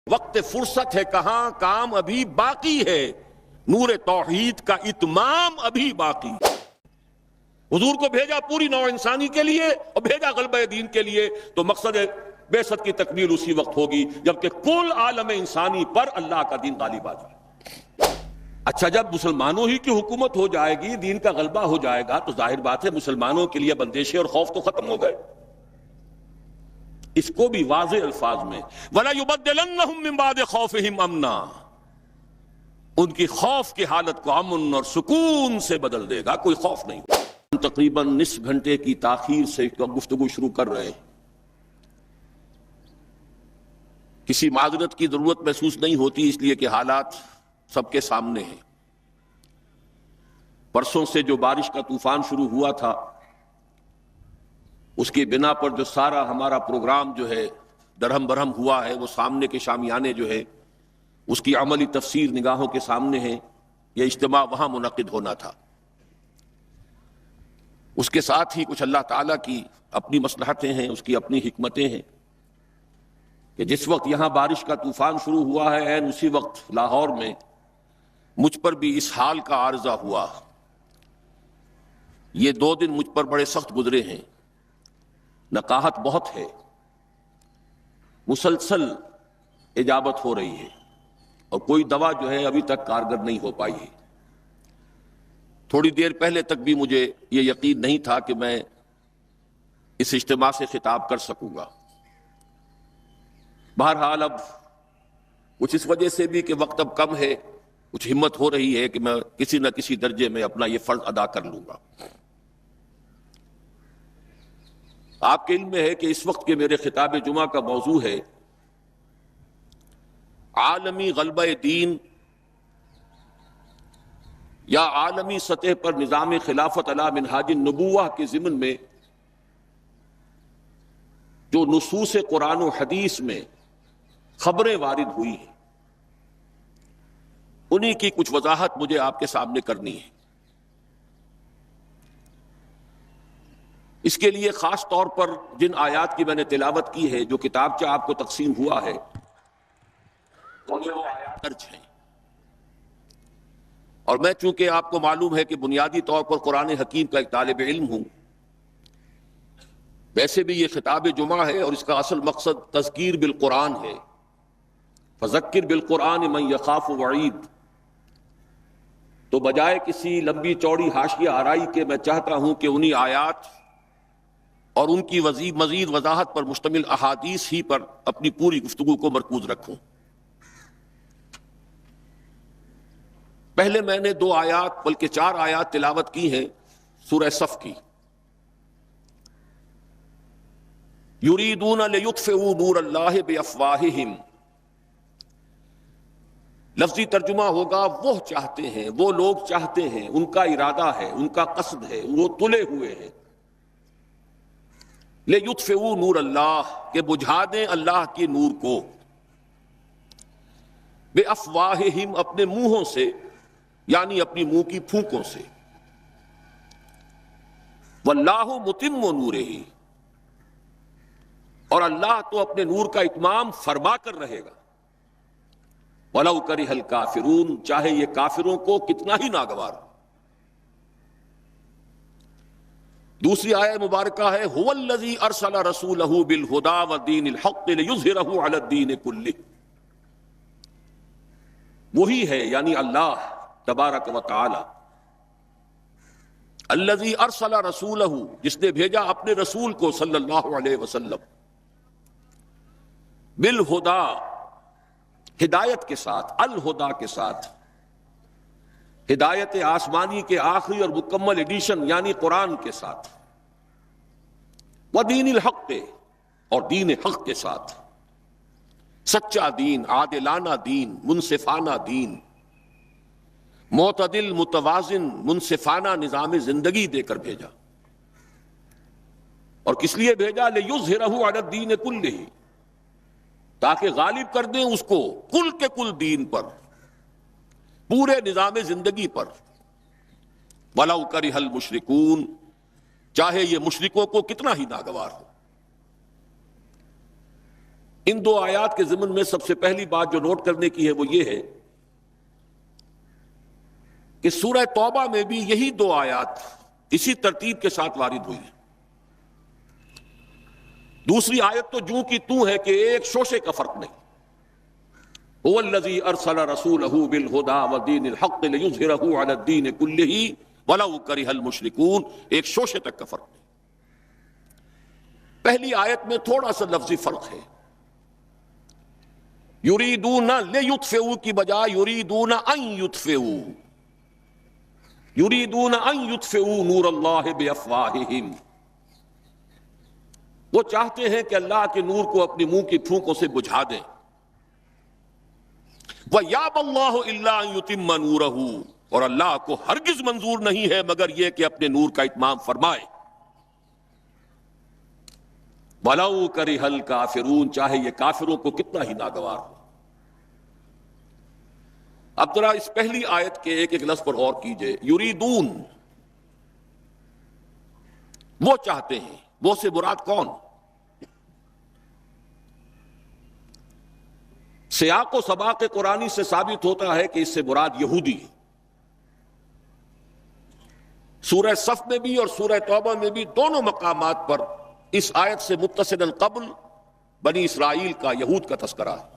وقت فرصت ہے کہاں، کام ابھی باقی ہے، نور توحید کا اتمام ابھی باقی۔ حضور کو بھیجا پوری نوع انسانی کے لیے اور بھیجا غلبہ دین کے لیے، تو مقصد بعثت کی تکمیل اسی وقت ہوگی جبکہ کل عالم انسانی پر اللہ کا دین غالب آ جائے۔ اچھا، جب مسلمانوں ہی کی حکومت ہو جائے گی، دین کا غلبہ ہو جائے گا، تو ظاہر بات ہے مسلمانوں کے لیے بندشیں اور خوف تو ختم ہو گئے۔ اس کو بھی واضح الفاظ میں وَلَا يُبَدِّلَنَّهُم مِّن بَعْدِ خَوْفِهِمْ أَمْنًا، ان کی خوف کی حالت کو امن اور سکون سے بدل دے گا، کوئی خوف نہیں۔ تقریباً نصف گھنٹے کی تاخیر سے گفتگو شروع کر رہے ہیں، کسی معذرت کی ضرورت محسوس نہیں ہوتی، اس لیے کہ حالات سب کے سامنے ہیں۔ پرسوں سے جو بارش کا طوفان شروع ہوا تھا، اس کی بنا پر جو سارا ہمارا پروگرام جو ہے درہم برہم ہوا ہے، وہ سامنے کے شامیانے جو ہے اس کی عملی تفسیر نگاہوں کے سامنے ہے۔ یہ اجتماع وہاں منعقد ہونا تھا، اس کے ساتھ ہی کچھ اللہ تعالیٰ کی اپنی مصلحتیں ہیں، اس کی اپنی حکمتیں ہیں کہ جس وقت یہاں بارش کا طوفان شروع ہوا ہے، عین اسی وقت لاہور میں مجھ پر بھی اس حال کا عارضہ ہوا۔ یہ 2 دن مجھ پر بڑے سخت گزرے ہیں، نقاہت بہت ہے، مسلسل اجابت ہو رہی ہے اور کوئی دوا جو ہے ابھی تک کارگر نہیں ہو پائی ہے۔ تھوڑی دیر پہلے تک بھی مجھے یہ یقین نہیں تھا کہ میں اس اجتماع سے خطاب کر سکوں گا۔ بہرحال اب کچھ اس وجہ سے بھی کہ وقت اب کم ہے، کچھ ہمت ہو رہی ہے کہ میں کسی نہ کسی درجے میں اپنا یہ فرض ادا کر لوں گا۔ آپ کے علم میں ہے کہ اس وقت کے میرے خطاب جمعہ کا موضوع ہے عالمی غلبہ دین یا عالمی سطح پر نظام خلافت علی منہاج النبوہ کے ضمن میں جو نصوص قرآن و حدیث میں خبریں وارد ہوئی ہیں، انہی کی کچھ وضاحت مجھے آپ کے سامنے کرنی ہے۔ اس کے لیے خاص طور پر جن آیات کی میں نے تلاوت کی ہے، جو کتابچہ آپ کو تقسیم ہوا ہے، وہ آیات درج ہیں، اور میں چونکہ آپ کو معلوم ہے کہ بنیادی طور پر قرآن حکیم کا ایک طالب علم ہوں، ویسے بھی یہ خطاب جمعہ ہے اور اس کا اصل مقصد تذکیر بالقرآن ہے، فذکر بالقرآن من یخاف وعید۔ تو بجائے کسی لمبی چوڑی حاشیہ آرائی کے میں چاہتا ہوں کہ انہی آیات اور ان کی مزید وضاحت پر مشتمل احادیث ہی پر اپنی پوری گفتگو کو مرکوز رکھوں۔ پہلے میں نے 2 آیات بلکہ 4 آیات تلاوت کی ہیں سورہ صف کی۔ یریدون لیطفئوا نور اللہ بافواہہم، لفظی ترجمہ ہوگا وہ چاہتے ہیں، وہ لوگ چاہتے ہیں، ان کا ارادہ ہے، ان کا قصد ہے، وہ تلے ہوئے ہیں، لیطفئوا نور اللہ، کہ بجھا دیں اللہ کی نور کو، بافواہہم، اپنے منہوں سے، یعنی اپنی منہ کی پھونکوں سے، واللہ متم نورہ، اور اللہ تو اپنے نور کا اتمام فرما کر رہے گا، وَلَوْ كَرِهَ الْكَافِرُونَ، چاہے یہ کافروں کو کتنا ہی ناگوار ہو۔ دوسری آیہ مبارکہ ہے هُوَ الَّذِي أَرْسَلَ رَسُولَهُ بِالْهُدَى وَدِينِ الْحَقِّ لِيُظْهِرَهُ عَلَى الدِّينِ كُلِّهِ، وہی ہے یعنی اللہ تبارک و تعالی، الذی ارسل رسولہ، جس نے بھیجا اپنے رسول کو صلی اللہ علیہ وسلم، بالہدا، ہدایت کے ساتھ، الہدا کے ساتھ، ہدایت آسمانی کے آخری اور مکمل ایڈیشن یعنی قرآن کے ساتھ، ودین الحق، اور دین حق کے ساتھ، سچا دین، عادلانہ دین، منصفانہ دین، معتدل متوازن منصفانہ نظام زندگی دے کر بھیجا۔ اور کس لیے بھیجا؟ لیظہرہ علی الدین کلہ، تاکہ غالب کر دیں اس کو کل کے کل دین پر، پورے نظام زندگی پر، وَلَوْ كَرِهَ الْمُشْرِكُونَ، چاہے یہ مشرکوں کو کتنا ہی ناگوار ہو۔ ان دو آیات کے ضمن میں سب سے پہلی بات جو نوٹ کرنے کی ہے وہ یہ ہے کہ سورہ توبہ میں بھی یہی دو آیات اسی ترتیب کے ساتھ وارد ہوئی ہیں. دوسری آیت تو جوں کی توں ہے کہ ایک شوشے کا فرق نہیں. هو الذی ارسل رسولہ بالہدی ودین الحق لیظہرہ علی الدین کلہ ولو کرہ المشرکون. ایک شوشے تک کا فرق نہیں. پہلی آیت میں تھوڑا سا لفظی فرق ہے. یریدون لیطفئوا کی بجائے یریدون ان یطفئوا، یریدون ان یطفئوا نور اللہ بافواہہم. وہ چاہتے ہیں کہ اللہ کے نور کو اپنی منہ کی پھونکوں سے بجھا دیں. وَيَأْبَى اللَّهُ إِلَّا أَن يُتِمَّ نُورَهُ، اور اللہ کو ہرگز منظور نہیں ہے مگر یہ کہ اپنے نور کا اتمام فرمائے. وَلَوْ كَرِهَ الْكَافِرُونَ، چاہے یہ کافروں کو کتنا ہی ناگوار ہو. اب ذرا اس پہلی آیت کے ایک ایک لفظ پر غور کیجئے. یریدون، وہ چاہتے ہیں. وہ سے مراد کون؟ سیاق و سباق قرآنی سے ثابت ہوتا ہے کہ اس سے مراد یہودی ہے. سورہ صف میں بھی اور سورہ توبہ میں بھی دونوں مقامات پر اس آیت سے متصل قبل بنی اسرائیل کا، یہود کا تذکرہ ہے.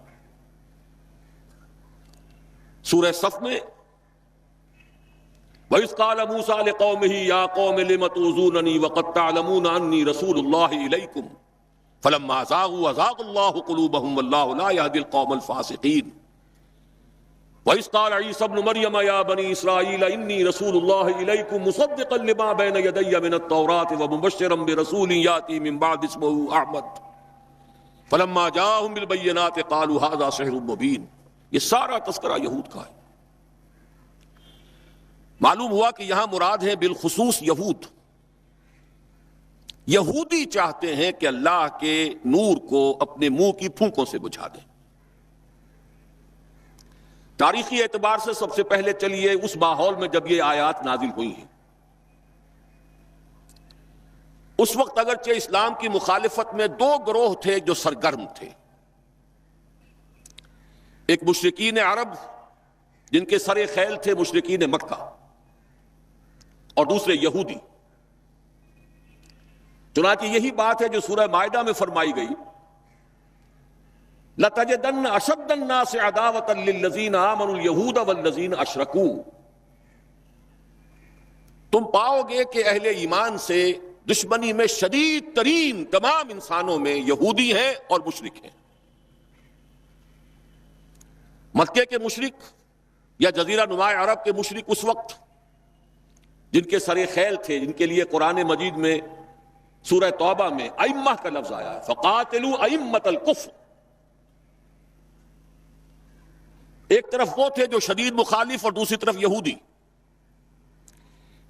سورہ صف میں وَإِذْ قَالَ مُوسَىٰ لِقَوْمِهِ يَا قَوْمِ لِمَ تُؤْذُونَنِي وَقَدْ تَعْلَمُونَ أَنِّي رَسُولُ اللَّهِ إِلَيْكُمْ فَلَمَّا زَاغُوا أَزَاغَ اللَّهُ قُلُوبَهُمْ وَاللَّهُ لَا يَهْدِي الْقَوْمَ الْفَاسِقِينَ. وَإِذْ قَالَ عِيسَى ابْنُ مَرْيَمَ يَا بَنِي إِسْرَائِيلَ إِنِّي رَسُولُ اللَّهِ إِلَيْكُمْ مُصَدِّقًا لِمَا بَيْنَ يَدَيَّ مِنَ التَّوْرَاةِ وَمُبَشِّرًا بِرَسُولٍ يَأْتِي مِن بَعْدِي اسْمُهُ أَحْمَدُ فَلَمَّا جَاءَهُم بِالْبَيِّنَاتِ قَالُوا هَذَا سِحْرٌ مُبِينٌ. یہ سارا تذکرہ یہود کا ہے. معلوم ہوا کہ یہاں مراد ہے بالخصوص یہود. یہودی چاہتے ہیں کہ اللہ کے نور کو اپنے منہ کی پھونکوں سے بجھا دیں. تاریخی اعتبار سے سب سے پہلے چلیے اس ماحول میں جب یہ آیات نازل ہوئی ہیں. اس وقت اگرچہ اسلام کی مخالفت میں دو گروہ تھے جو سرگرم تھے. ایک مشرکین عرب جن کے سر خیل تھے مشرکین مکہ، اور دوسرے یہودی. چنانچہ یہی بات ہے جو سورہ مائدہ میں فرمائی گئی، لَتَجِدَنَّ أَشَدَّ النَّاسِ عَدَاوَةً لِلَّذِينَ آمَنُوا الْيَهُودَ وَالَّذِينَ أَشْرَكُوا. تم پاؤ گے کہ اہل ایمان سے دشمنی میں شدید ترین تمام انسانوں میں یہودی ہیں اور مشرک ہیں. مکے کے مشرک یا جزیرہ نما عرب کے مشرک اس وقت جن کے سر خیل تھے، جن کے لیے قرآن مجید میں سورہ توبہ میں ائمہ کا لفظ آیا ہے، فَقَاتِلُوا أَئِمَّةَ الْكُفْرِ. ایک طرف وہ تھے جو شدید مخالف اور دوسری طرف یہودی.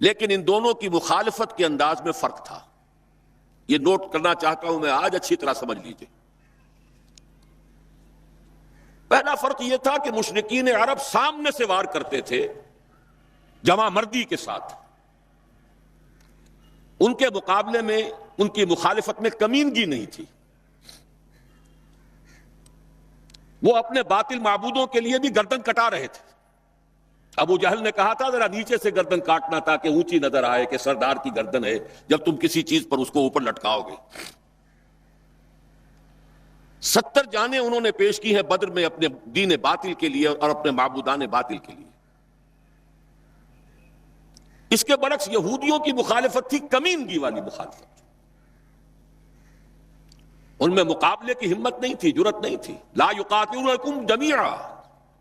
لیکن ان دونوں کی مخالفت کے انداز میں فرق تھا. یہ نوٹ کرنا چاہتا ہوں میں آج، اچھی طرح سمجھ لیجئے. پہلا فرق یہ تھا کہ مشرکین عرب سامنے سے وار کرتے تھے جمع مردی کے ساتھ. ان کے مقابلے میں ان کی مخالفت میں کمینگی نہیں تھی. وہ اپنے باطل معبودوں کے لیے بھی گردن کٹا رہے تھے. ابو جہل نے کہا تھا ذرا نیچے سے گردن کاٹنا تاکہ اونچی نظر آئے کہ سردار کی گردن ہے جب تم کسی چیز پر اس کو اوپر لٹکاؤ گے. 70 جانیں انہوں نے پیش کی ہیں بدر میں اپنے دین باطل کے لیے اور اپنے معبودان باطل کے لیے. اس کے برعکس یہودیوں کی مخالفت تھی کمینگی والی مخالفت. ان میں مقابلے کی ہمت نہیں تھی، جرت نہیں تھی. لا یقاتلونکم جمیعا،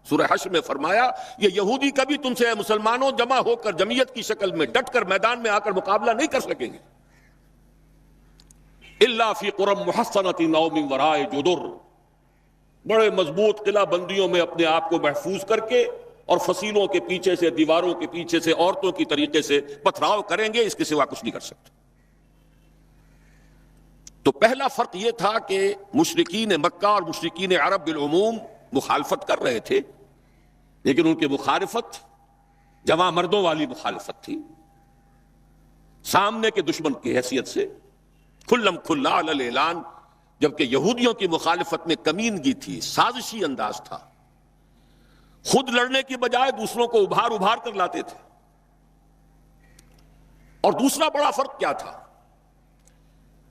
سورہ حشر میں فرمایا یہ یہودی کبھی تم سے مسلمانوں جمع ہو کر جمعیت کی شکل میں ڈٹ کر میدان میں آ کر مقابلہ نہیں کر سکیں گے. الا فی قرى محصنۃ او من وراء جدر، بڑے مضبوط قلعہ بندیوں میں اپنے آپ کو محفوظ کر کے اور فصیلوں کے پیچھے سے، دیواروں کے پیچھے سے، عورتوں کی طریقے سے پتھراؤ کریں گے، اس کے سوا کچھ نہیں کر سکتے. تو پہلا فرق یہ تھا کہ مشرکین مکہ اور مشرکین عرب بالعموم مخالفت کر رہے تھے، لیکن ان کی مخالفت جمع مردوں والی مخالفت تھی، سامنے کے دشمن کی حیثیت سے کھلم کھلا علی الاعلان جبکہ یہودیوں کی مخالفت میں کمینگی تھی، سازشی انداز تھا، خود لڑنے کی بجائے دوسروں کو ابھار ابھار کر لاتے تھے۔ اور دوسرا بڑا فرق کیا تھا؟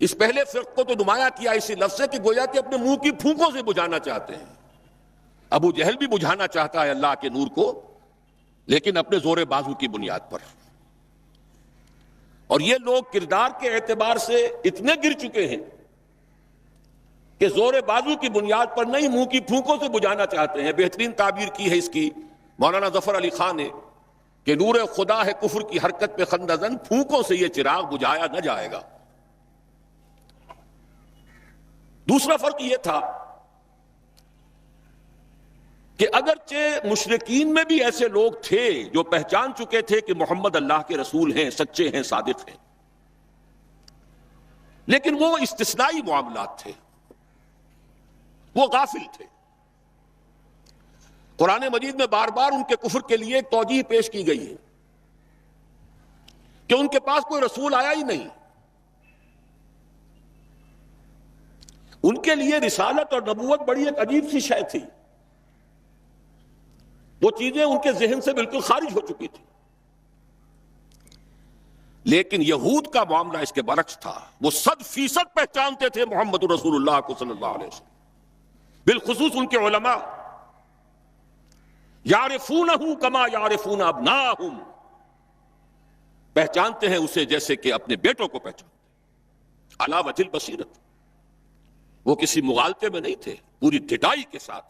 اس پہلے فرق کو تو نمایاں کیا اسی لفظ سے کہ گویا کہ اپنے منہ کی پھونکوں سے بجھانا چاہتے ہیں۔ ابو جہل بھی بجھانا چاہتا ہے اللہ کے نور کو، لیکن اپنے زور بازو کی بنیاد پر۔ اور یہ لوگ کردار کے اعتبار سے اتنے گر چکے ہیں کہ زور بازو کی بنیاد پر نہیں، منہ کی پھونکوں سے بجھانا چاہتے ہیں۔ بہترین تعبیر کی ہے اس کی مولانا ظفر علی خان نے کہ نور خدا ہے کفر کی حرکت پہ خندہ زن، پھونکوں سے یہ چراغ بجھایا نہ جائے گا۔ دوسرا فرق یہ تھا کہ اگرچہ مشرکین میں بھی ایسے لوگ تھے جو پہچان چکے تھے کہ محمد اللہ کے رسول ہیں، سچے ہیں، صادق ہیں، لیکن وہ استثنائی معاملات تھے، وہ غافل تھے۔ قرآن مجید میں بار بار ان کے کفر کے لیے ایک توجیہ پیش کی گئی ہے کہ ان کے پاس کوئی رسول آیا ہی نہیں۔ ان کے لیے رسالت اور نبوت بڑی ایک عجیب سی شے تھی، وہ چیزیں ان کے ذہن سے بالکل خارج ہو چکی تھی۔ لیکن یہود کا معاملہ اس کے برعکس تھا، وہ 100% پہچانتے تھے محمد رسول اللہ کو صلی اللہ علیہ وسلم، بالخصوص ان کے علماء، یعرفونہ کما یعرفون ابناہم، پہچانتے ہیں اسے جیسے کہ اپنے بیٹوں کو پہچانتے، علی وجہ البصیرت، وہ کسی مغالطے میں نہیں تھے، پوری ڈٹائی کے ساتھ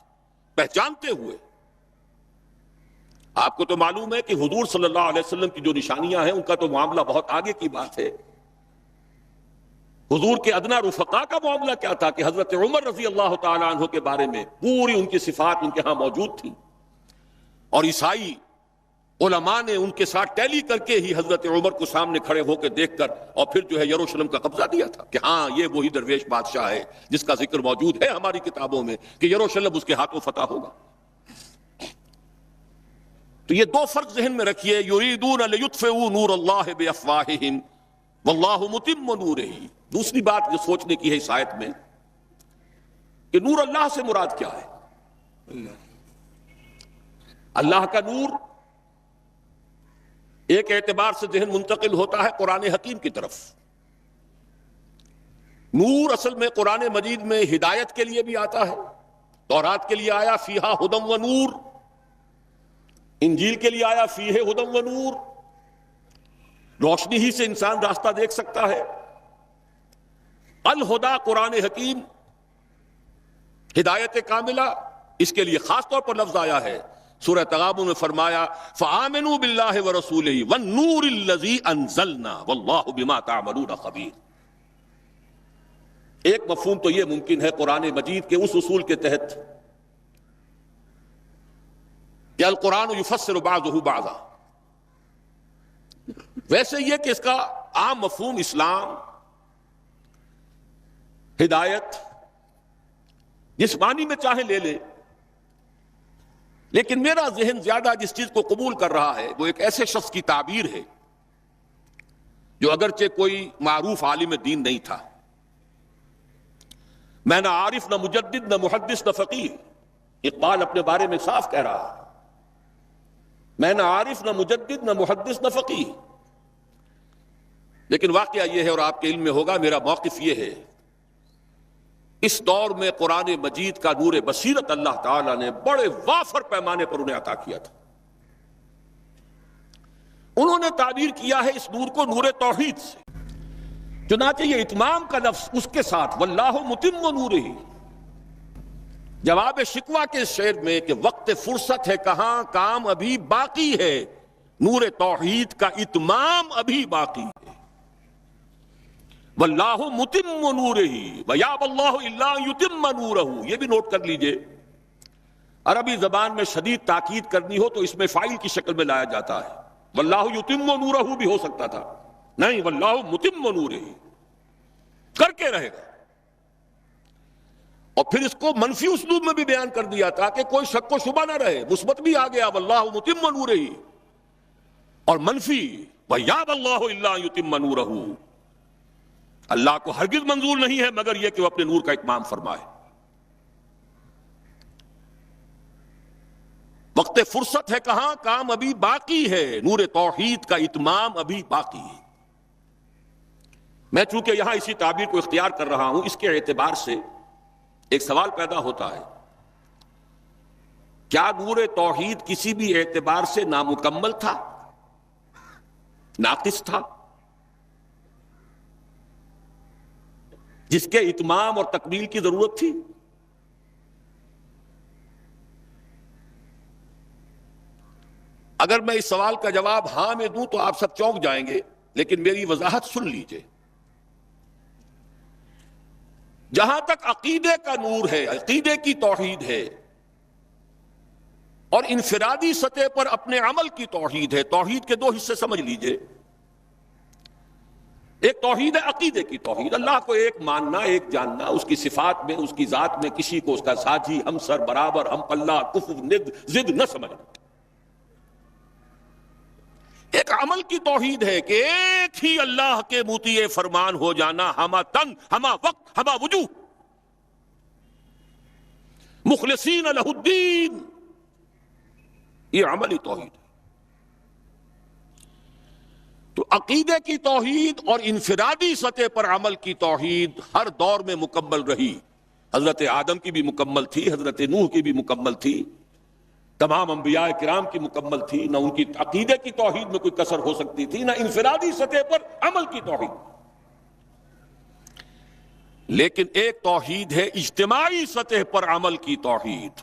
پہچانتے ہوئے۔ آپ کو تو معلوم ہے کہ حضور صلی اللہ علیہ وسلم کی جو نشانیاں ہیں ان کا تو معاملہ بہت آگے کی بات ہے۔ حضور کے ادنا رفقا کا معاملہ کیا تھا کہ حضرت عمر رضی اللہ تعالیٰ عنہ کے بارے میں پوری ان کی صفات ان کے ہاں موجود تھیں، اور عیسائی علماء نے ان کے ساتھ ٹیلی کر کے ہی حضرت عمر کو سامنے کھڑے ہو کے دیکھ کر اور پھر جو ہے یروشلم کا قبضہ دیا تھا کہ ہاں یہ وہی درویش بادشاہ ہے جس کا ذکر موجود ہے ہماری کتابوں میں کہ یروشلم اس کے ہاتھوں فتح ہوگا۔ تو یہ دو فرق ذہن میں رکھیے، یریدون لیطفئوا نور اللہ بافواہہم واللہ متم نورہ۔ دوسری بات جو سوچنے کی ہے اس آیت میں کہ نور اللہ سے مراد کیا ہے؟ اللہ کا نور ایک اعتبار سے ذہن منتقل ہوتا ہے قرآن حکیم کی طرف۔ نور اصل میں قرآن مجید میں ہدایت کے لیے بھی آتا ہے، تورات کے لیے آیا فیہا ہدی و نور، انجیل کے لیے آیا فیہ ہدی و نور، روشنی ہی سے انسان راستہ دیکھ سکتا ہے۔ الہدا قرآن حکیم، ہدایت کاملہ، اس کے لیے خاص طور پر لفظ آیا ہے۔ سورہ تغابن میں فرمایا فآمنوا باللہ ورسولہ والنور الذی انزلنا واللہ بما تعملون خبیر۔ ایک مفہوم تو یہ ممکن ہے قرآن مجید کے اس اصول کے تحت کہ القرآن یفسر بعضہ بعضا، ویسے یہ کہ اس کا عام مفہوم اسلام، ہدایت، جس معنی میں چاہے لے لے، لیکن میرا ذہن زیادہ جس چیز کو قبول کر رہا ہے وہ ایک ایسے شخص کی تعبیر ہے جو اگرچہ کوئی معروف عالم دین نہیں تھا، میں نہ عارف نہ مجدد نہ محدث نہ فقیہ، اقبال اپنے بارے میں صاف کہہ رہا ہے، میں نہ عارف نہ مجدد نہ محدث نہ فقیہ، لیکن واقعہ یہ ہے اور آپ کے علم میں ہوگا، میرا موقف یہ ہے، اس دور میں قرآن مجید کا نور بصیرت اللہ تعالیٰ نے بڑے وافر پیمانے پر انہیں عطا کیا تھا۔ انہوں نے تعبیر کیا ہے اس نور کو نور توحید سے، چنانچہ یہ اتمام کا لفظ اس کے ساتھ واللہ متم نورہ، جواب شکوہ کے شعر میں کہ وقت فرصت ہے کہاں، کام ابھی باقی ہے، نور توحید کا اتمام ابھی باقی ہے۔ واللہ متم نورہ ویابی اللہ الا ان یتم نورہ، یہ بھی نوٹ کر لیجئے، عربی زبان میں شدید تاکید کرنی ہو تو اس میں فاعل کی شکل میں لایا جاتا ہے، واللہ یتم نورہ بھی ہو سکتا تھا، نہیں واللہ متم نورہ، کر کے رہے گا۔ اور پھر اس کو منفی اسلوب میں بھی بیان کر دیا تاکہ کوئی شک و شبہ نہ رہے، مثبت بھی آ گیا واللہ متم نورہ، اور منفی ویابی اللہ الا ان یتم نورہ، اللہ کو ہرگز منظور نہیں ہے مگر یہ کہ وہ اپنے نور کا اتمام فرمائے. وقت فرصت ہے کہاں، کام ابھی باقی ہے، نور توحید کا اتمام ابھی باقی ہے. میں چونکہ یہاں اسی تعبیر کو اختیار کر رہا ہوں، اس کے اعتبار سے ایک سوال پیدا ہوتا ہے، کیا نور توحید کسی بھی اعتبار سے نامکمل تھا، ناقص تھا، جس کے اتمام اور تکمیل کی ضرورت تھی؟ اگر میں اس سوال کا جواب ہاں میں دوں تو آپ سب چونک جائیں گے، لیکن میری وضاحت سن لیجئے. جہاں تک عقیدے کا نور ہے، عقیدے کی توحید ہے، اور انفرادی سطح پر اپنے عمل کی توحید ہے. توحید کے دو حصے سمجھ لیجئے. ایک توحید ہے عقیدے کی توحید، اللہ کو ایک ماننا، ایک جاننا، اس کی صفات میں، اس کی ذات میں کسی کو اس کا ساجی، ہمسر، برابر، ہم پلہ، کفو، ند، ضد نہ سمجھنا. ایک عمل کی توحید ہے کہ ایک ہی اللہ کے مطیع فرمان ہو جانا، ہما تن، ہما وقت، ہما وجوہ، مخلصین لہ الدین. یہ عملی توحید ہے. تو عقیدے کی توحید اور انفرادی سطح پر عمل کی توحید ہر دور میں مکمل رہی. حضرت آدم کی بھی مکمل تھی، حضرت نوح کی بھی مکمل تھی، تمام انبیاء کرام کی مکمل تھی. نہ ان کی عقیدے کی توحید میں کوئی کسر ہو سکتی تھی، نہ انفرادی سطح پر عمل کی توحید. لیکن ایک توحید ہے اجتماعی سطح پر عمل کی توحید،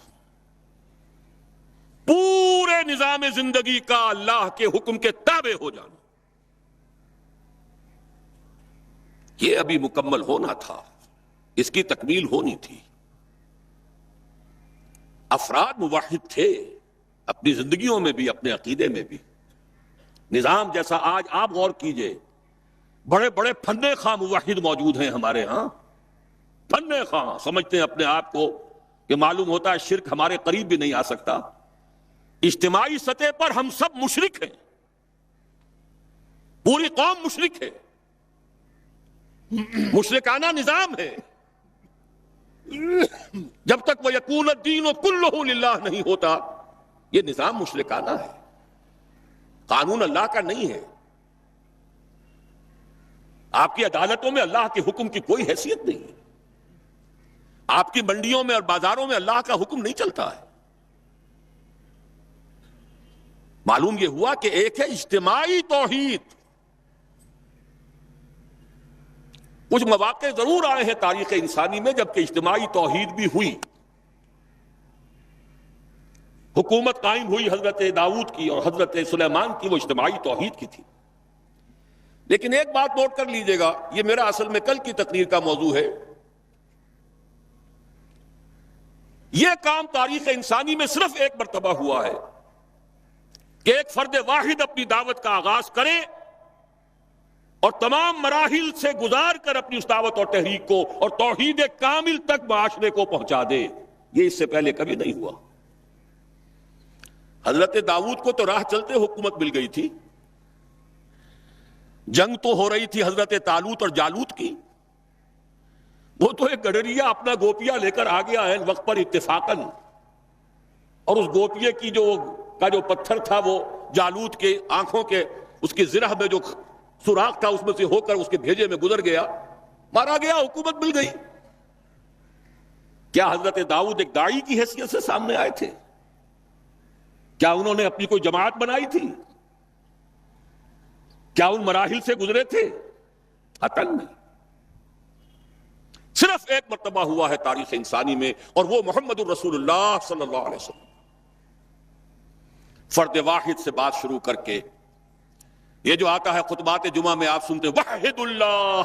پورے نظام زندگی کا اللہ کے حکم کے تابع ہو جانا. یہ ابھی مکمل ہونا تھا، اس کی تکمیل ہونی تھی. افراد موحد تھے اپنی زندگیوں میں بھی، اپنے عقیدے میں بھی. نظام جیسا آج آپ غور کیجئے، بڑے بڑے فن خواہ موحد موجود ہیں ہمارے ہاں. فن خواہ سمجھتے ہیں اپنے آپ کو کہ معلوم ہوتا ہے شرک ہمارے قریب بھی نہیں آ سکتا. اجتماعی سطح پر ہم سب مشرک ہیں، پوری قوم مشرک ہے، مشرکانہ نظام ہے. جب تک وہ یکون الدین کلہ للہ نہیں ہوتا، یہ نظام مشرکانہ ہے، قانون اللہ کا نہیں ہے. آپ کی عدالتوں میں اللہ کے حکم کی کوئی حیثیت نہیں ہے. آپ کی منڈیوں میں اور بازاروں میں اللہ کا حکم نہیں چلتا ہے. معلوم یہ ہوا کہ ایک ہے اجتماعی توحید. کچھ مواقع ضرور آئے ہیں تاریخ انسانی میں جبکہ اجتماعی توحید بھی ہوئی. حکومت قائم ہوئی حضرت داؤد کی اور حضرت سلیمان کی، وہ اجتماعی توحید کی تھی. لیکن ایک بات نوٹ کر لیجئے گا، یہ میرا اصل میں کل کی تقریر کا موضوع ہے. یہ کام تاریخ انسانی میں صرف ایک مرتبہ ہوا ہے کہ ایک فرد واحد اپنی دعوت کا آغاز کرے اور تمام مراحل سے گزار کر اپنی اس دعوت اور تحریک کو اور توحید کامل تک معاشرے کو پہنچا دے. یہ اس سے پہلے کبھی نہیں ہوا. حضرت داؤد کو تو راہ چلتے حکومت مل گئی تھی. جنگ تو ہو رہی تھی حضرت طالوت اور جالوت کی. وہ تو ایک گڈریا اپنا گوپیا لے کر آ گیا ہے وقت پر اتفاقاً، اور اس گوپیے کی جو پتھر تھا وہ جالوت کے آنکھوں کے اس کی زرہ میں جو سوراخ تھا اس میں سے ہو کر اس کے بھیجے میں گزر گیا، مارا گیا، حکومت مل گئی. کیا حضرت داؤد ایک داعی کی حیثیت سے سامنے آئے تھے؟ کیا انہوں نے اپنی کوئی جماعت بنائی تھی؟ کیا ان مراحل سے گزرے تھے؟ قطعاً نہیں. صرف ایک مرتبہ ہوا ہے تاریخ انسانی میں، اور وہ محمد الرسول اللہ صلی اللہ علیہ وسلم. فرد واحد سے بات شروع کر کے یہ جو آتا ہے خطبات جمعہ میں آپ سنتے وحد اللہ،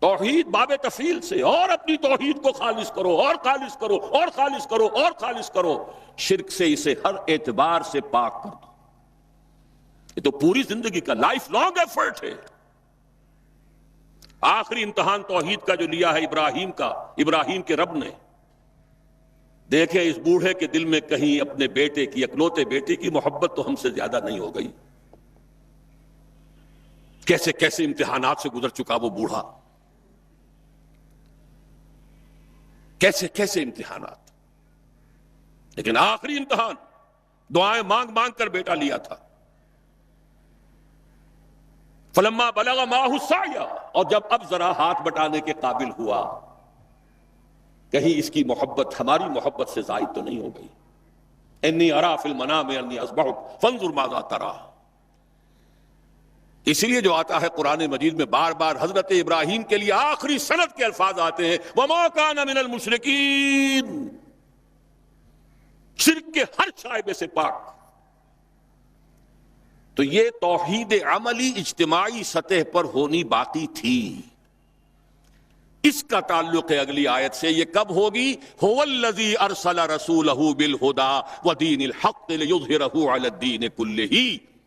توحید باب تفصیل سے، اور اپنی توحید کو خالص کرو اور خالص کرو اور خالص کرو اور خالص کرو، شرک سے اسے ہر اعتبار سے پاک کر دو. یہ تو پوری زندگی کا لائف لانگ ایفرٹ ہے. آخری امتحان توحید کا جو لیا ہے ابراہیم کے رب نے، دیکھیں اس بوڑھے کے دل میں کہیں اپنے بیٹے کی، اکلوتے بیٹے کی محبت تو ہم سے زیادہ نہیں ہو گئی. کیسے کیسے امتحانات سے گزر چکا وہ بوڑھا. کیسے کیسے امتحانات، لیکن آخری امتحان دعائیں مانگ مانگ کر بیٹا لیا تھا. فلما بلغ معه السعی، اور جب اب ذرا ہاتھ بٹانے کے قابل ہوا، کہیں اس کی محبت ہماری محبت سے زائد تو نہیں ہو گئی. انی ارا فی المنام انی اذبحک فانظر ماذا تری. اسی لیے جو آتا ہے قرآن مجید میں بار بار حضرت ابراہیم کے لیے آخری سند کے الفاظ آتے ہیں وما کان من المشرکین، شرک کے ہر شائبے سے پاک. تو یہ توحید عملی اجتماعی سطح پر ہونی باقی تھی. اس کا تعلق ہے اگلی آیت سے. یہ کب ہوگی؟ هو الذی ارسل رسولہ بالہدی ودین الحق لیظہرہ علی الدین کلہ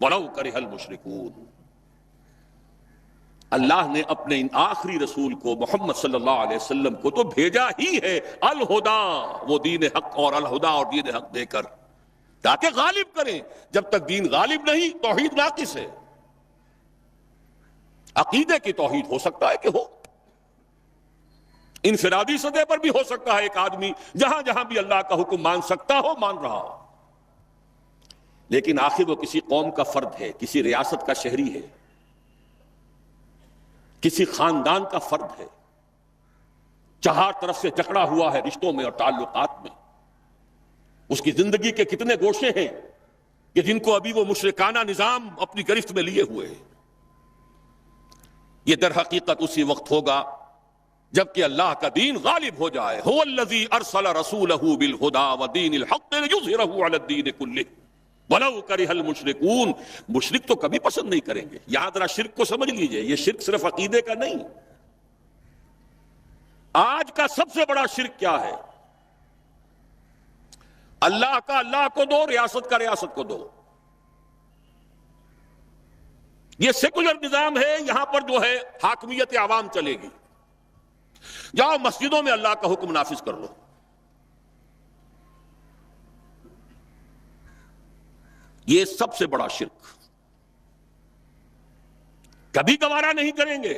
ولو کرہ المشرکون. اللہ نے اپنے ان آخری رسول کو محمد صلی اللہ علیہ وسلم کو تو بھیجا ہی ہے الہدا، وہ دین حق اور الہدا اور دین حق دے کر، تاکہ غالب کریں. جب تک دین غالب نہیں توحید ناقص ہے. عقیدے کی توحید ہو سکتا ہے کہ ہو، انفرادی سطح پر بھی ہو سکتا ہے، ایک آدمی جہاں جہاں بھی اللہ کا حکم مان سکتا ہو مان رہا ہو، لیکن آخر وہ کسی قوم کا فرد ہے، کسی ریاست کا شہری ہے، کسی خاندان کا فرد ہے، چہار طرف سے جکڑا ہوا ہے رشتوں میں اور تعلقات میں. اس کی زندگی کے کتنے گوشے ہیں کہ جن کو ابھی وہ مشرکانہ نظام اپنی گرفت میں لیے ہوئے ہیں. یہ در حقیقت اسی وقت ہوگا جبکہ اللہ کا دین غالب ہو جائے. هو الذی ارسل رسولہ بالہدی ودین الحق لیظہرہ علی الدین کلہ ولو کرہ المشرکون. مشرک تو کبھی پسند نہیں کریں گے. یہاں ذرا شرک کو سمجھ لیجئے، یہ شرک صرف عقیدے کا نہیں. آج کا سب سے بڑا شرک کیا ہے؟ اللہ کا اللہ کو دو، ریاست کا ریاست کو دو. یہ سیکولر نظام ہے، یہاں پر جو ہے حاکمیت عوام چلے گی. جاؤ مسجدوں میں اللہ کا حکم نافذ کر لو. یہ سب سے بڑا شرک، کبھی گوارا نہیں کریں گے.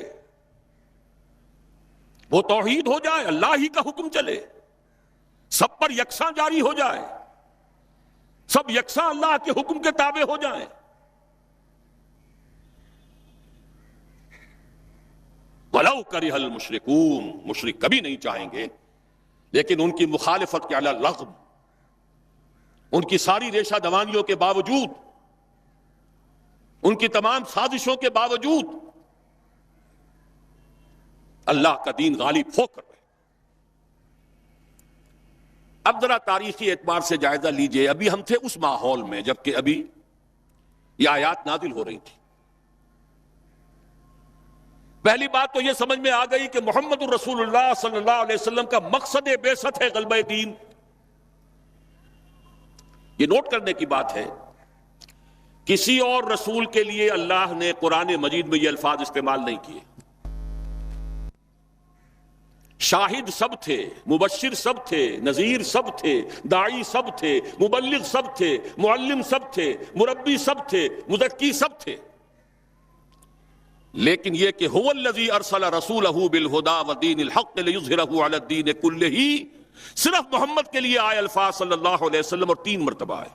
وہ توحید ہو جائے، اللہ ہی کا حکم چلے، سب پر یکساں جاری ہو جائے، سب یکساں اللہ کے حکم کے تابع ہو جائیں. وَلَوْ كَرِهَ الْمُشْرِكُونَ. مشرک کبھی نہیں چاہیں گے، لیکن ان کی مخالفت کے علی الرغم، ان کی ساری ریشہ دوانیوں کے باوجود، ان کی تمام سازشوں کے باوجود اللہ کا دین غالب ہو کر رہے. اب ذرا تاریخی اعتبار سے جائزہ لیجئے. ابھی ہم تھے اس ماحول میں جبکہ ابھی یہ آیات نازل ہو رہی تھی. پہلی بات تو یہ سمجھ میں آ گئی کہ محمد الرسول اللہ صلی اللہ علیہ وسلم کا مقصد بعثت ہے غلبہ دین. یہ نوٹ کرنے کی بات ہے، کسی اور رسول کے لیے اللہ نے قرآن مجید میں یہ الفاظ استعمال نہیں کیے. شاہد سب تھے، مبشر سب تھے، نذیر سب تھے، داعی سب تھے، مبلغ سب تھے، معلم سب تھے، مربی سب تھے، مزکی سب تھے. لیکن یہ کہ هو الذی ارسل رسولہ بالہدی ودین الحق لیظہرہ علی الدین کلہ، صرف محمد کے لیے آئے الفاظ صلی اللہ علیہ وسلم اور 3 مرتبہ آئے.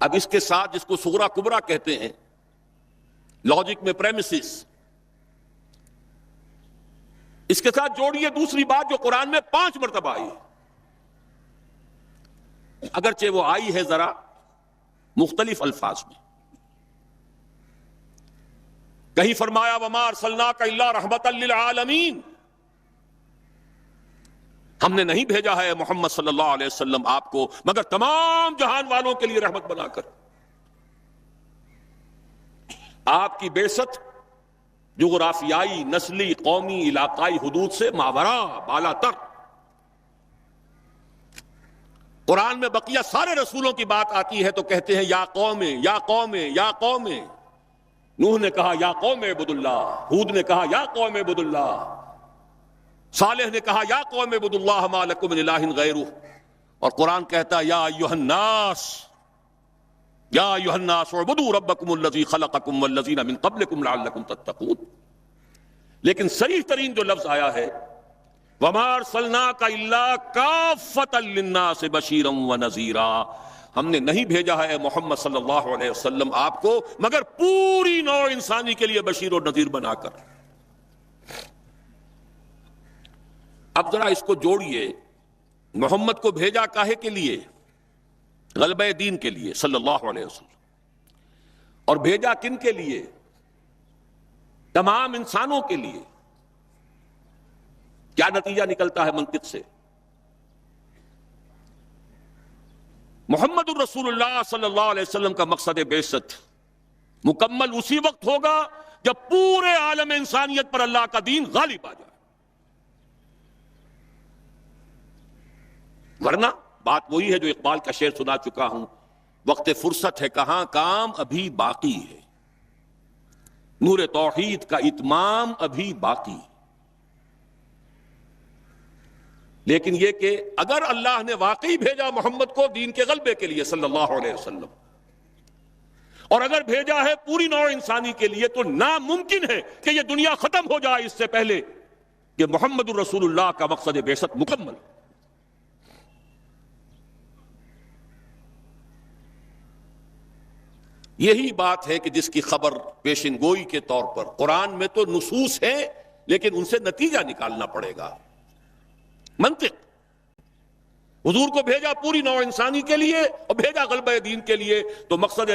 اب اس کے ساتھ جس کو صغرا کبرا کہتے ہیں لاجک میں پریمیسز، اس کے ساتھ جوڑیے دوسری بات جو قرآن میں 5 مرتبہ آئی، اگرچہ وہ آئی ہے ذرا مختلف الفاظ میں. کہیں فرمایا وما ارسلناک الا رحمتا للعالمین، ہم نے نہیں بھیجا ہے محمد صلی اللہ علیہ وسلم آپ کو مگر تمام جہان والوں کے لیے رحمت بنا کر. آپ کی بعثت جغرافیائی، نسلی، قومی، علاقائی حدود سے ماورا، بالا تر. قرآن میں بقیہ سارے رسولوں کی بات آتی ہے تو کہتے ہیں یا قوم یا قوم یا قوم. نوح نے کہا یا قوم اعبدوا اللہ، ہود نے کہا یا قوم اعبدوا اللہ، صالح نے کہا یا قوم اعبدوا اللہ ما لکم من الہ غیرہ. اور قرآن کہتا ہے یا ایھا الناس، یا ایھا الناس اعبدوا ربکم الذی خلقکم والذین من قبلکم لعلکم تتقون. لیکن صریح ترین جو لفظ آیا ہے وَمَا أَرْسَلْنَاكَ إِلَّا كَافَّةً لِلنَّاسِ بَشِيرًا وَنَذِيرًا، ہم نے نہیں بھیجا ہے محمد صلی اللہ علیہ وسلم آپ کو مگر پوری نوع انسانی کے لیے بشیر اور نذیر بنا کر۔ اب ذرا اس کو جوڑیے، محمد کو بھیجا کاہے کے لیے؟ غلبہ دین کے لیے صلی اللہ علیہ وسلم، اور بھیجا کن کے لیے؟ تمام انسانوں کے لیے۔ کیا نتیجہ نکلتا ہے منطق سے؟ محمد الرسول اللہ صلی اللہ علیہ وسلم کا مقصد بعثت مکمل اسی وقت ہوگا جب پورے عالم انسانیت پر اللہ کا دین غالب آ جائے، ورنہ بات وہی ہے جو اقبال کا شعر سنا چکا ہوں، وقت فرصت ہے کہاں کام ابھی باقی ہے، نور توحید کا اتمام ابھی باقی۔ لیکن یہ کہ اگر اللہ نے واقعی بھیجا محمد کو دین کے غلبے کے لیے صلی اللہ علیہ وسلم، اور اگر بھیجا ہے پوری نوع انسانی کے لیے، تو ناممکن ہے کہ یہ دنیا ختم ہو جائے اس سے پہلے کہ محمد الرسول اللہ کا مقصد بعثت مکمل۔ یہی بات ہے کہ جس کی خبر پیشن گوئی کے طور پر قرآن میں تو نصوص ہیں، لیکن ان سے نتیجہ نکالنا پڑے گا، منطق۔ حضور کو بھیجا پوری نوع انسانی کے لیے اور بھیجا غلبہ دین کے لیے، تو مقصد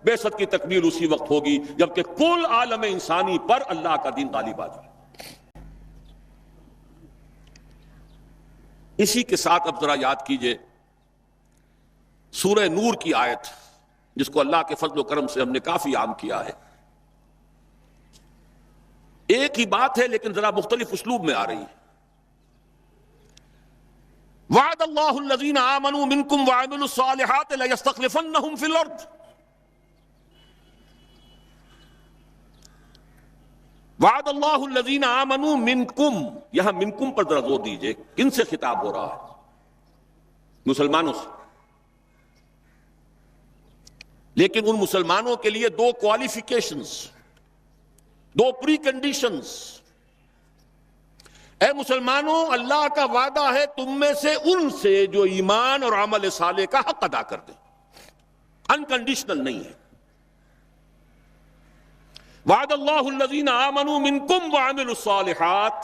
بعثت کی تکمیل اسی وقت ہوگی جبکہ کل عالم انسانی پر اللہ کا دین غالب آ جائے۔ اسی کے ساتھ اب ذرا یاد کیجئے سورہ نور کی آیت، جس کو اللہ کے فضل و کرم سے ہم نے کافی عام کیا ہے۔ ایک ہی بات ہے لیکن ذرا مختلف اسلوب میں آ رہی ہے۔ وعد اللہ الذین آمنوا منکم وعملوا الصالحات لیستخلفنہم فی الارض۔ وعد اللہ الذین آمنوا منکم، یہاں منکم پر ذرا زور دیجئے، کن سے خطاب ہو رہا ہے؟ مسلمانوں سے۔ لیکن ان مسلمانوں کے لیے دو کوالیفیکیشنز، دو پری کنڈیشنز۔ اے مسلمانوں، اللہ کا وعدہ ہے تم میں سے ان سے جو ایمان اور عمل صالح کا حق ادا کر دیں، انکنڈیشنل نہیں ہے۔ وعد اللہ الذین آمنوا منکم وعملوا الصالحات،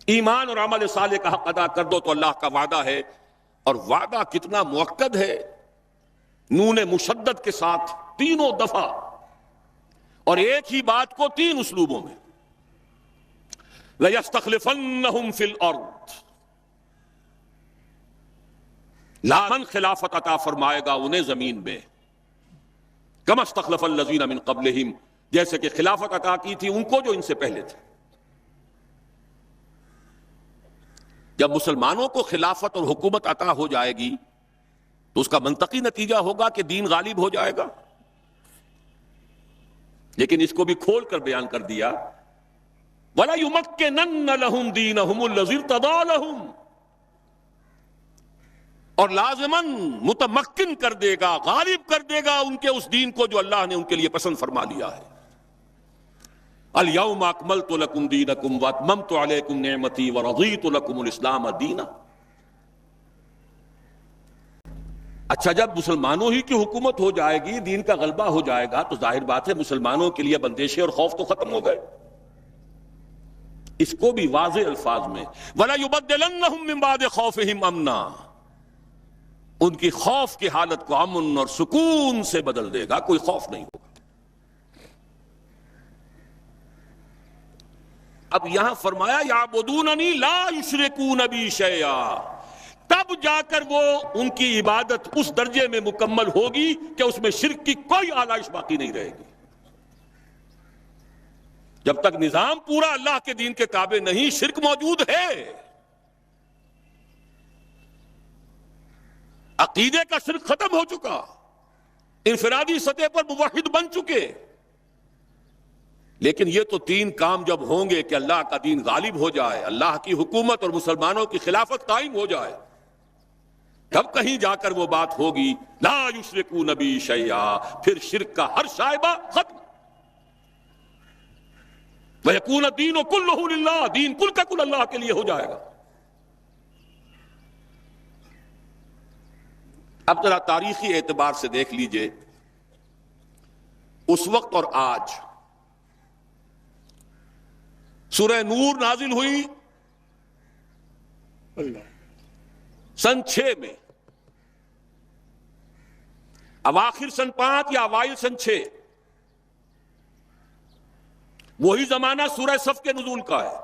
ایمان اور عمل صالح کا حق ادا کر دو تو اللہ کا وعدہ ہے، اور وعدہ کتنا مؤکد ہے، نون مشدد کے ساتھ تینوں دفعہ، اور ایک ہی بات کو تین اسلوبوں میں۔ لَيَسْتَخْلِفَنَّهُمْ فِي الْأَرْضِ، لامن خلافت عطا فرمائے گا انہیں زمین میں، كَمَا اسْتَخْلَفَ الَّذِينَ مِن قَبْلِهِمْ، جیسے کہ خلافت عطا کی تھی ان کو جو ان سے پہلے تھے۔ جب مسلمانوں کو خلافت اور حکومت عطا ہو جائے گی تو اس کا منطقی نتیجہ ہوگا کہ دین غالب ہو جائے گا، لیکن اس کو بھی کھول کر بیان کر دیا، وَلَا يُمَكِّنَنَّ لَهُمْ دِينَهُمُ الَّذِي ارْتَضَىٰ لَهُمْ، اور لازماً متمکن کر دے گا، غالب کر دے گا ان کے اس دین کو جو اللہ نے ان کے لیے پسند فرما لیا ہے۔ الْيَوْمَ أَكْمَلْتُ لَكُمْ دِينَكُمْ وَأَتْمَمْتُ عَلَيْكُمْ نِعْمَتِي وَرَضِيتُ لَكُمُ الْإِسْلَامَ دِينًا۔ اچھا، جب مسلمانوں ہی کی حکومت ہو جائے گی، دین کا غلبہ ہو جائے گا، تو ظاہر بات ہے مسلمانوں کے لیے بندشیں اور خوف تو ختم ہو گئے۔ اس کو بھی واضح الفاظ میں وَلَا يُبَدِّلَنَّهُم مِّن بَعْدِ خَوْفِهِمْ أَمْنًا، ان کی خوف کی حالت کو امن اور سکون سے بدل دے گا، کوئی خوف نہیں ہوگا۔ اب یہاں فرمایا یعبدوننی لا یشرکون بی شیئا، تب جا کر وہ ان کی عبادت اس درجے میں مکمل ہوگی کہ اس میں شرک کی کوئی آلائش باقی نہیں رہے گی۔ جب تک نظام پورا اللہ کے دین کے تابع نہیں، شرک موجود ہے، عقیدے کا شرک ختم ہو چکا، انفرادی سطح پر موحد بن چکے۔ لیکن یہ تو تین کام جب ہوں گے کہ اللہ کا دین غالب ہو جائے، اللہ کی حکومت اور مسلمانوں کی خلافت قائم ہو جائے، تب کہیں جا کر وہ بات ہوگی لا یشرکون بی شیئا، پھر شرک کا ہر شائبہ ختم۔ وَيَكُونَ الدِّينُ كُلُّهُ لِلَّهِ، دین کل کا کل اللہ کے لیے ہو جائے گا۔ اب ذرا تاریخی اعتبار سے دیکھ لیجئے، اس وقت اور آج سورہ نور نازل ہوئی سن 6 میں، اواخر سن 5 یا اوائل سن 6، وہی زمانہ سورہ صف کے نزول کا ہے۔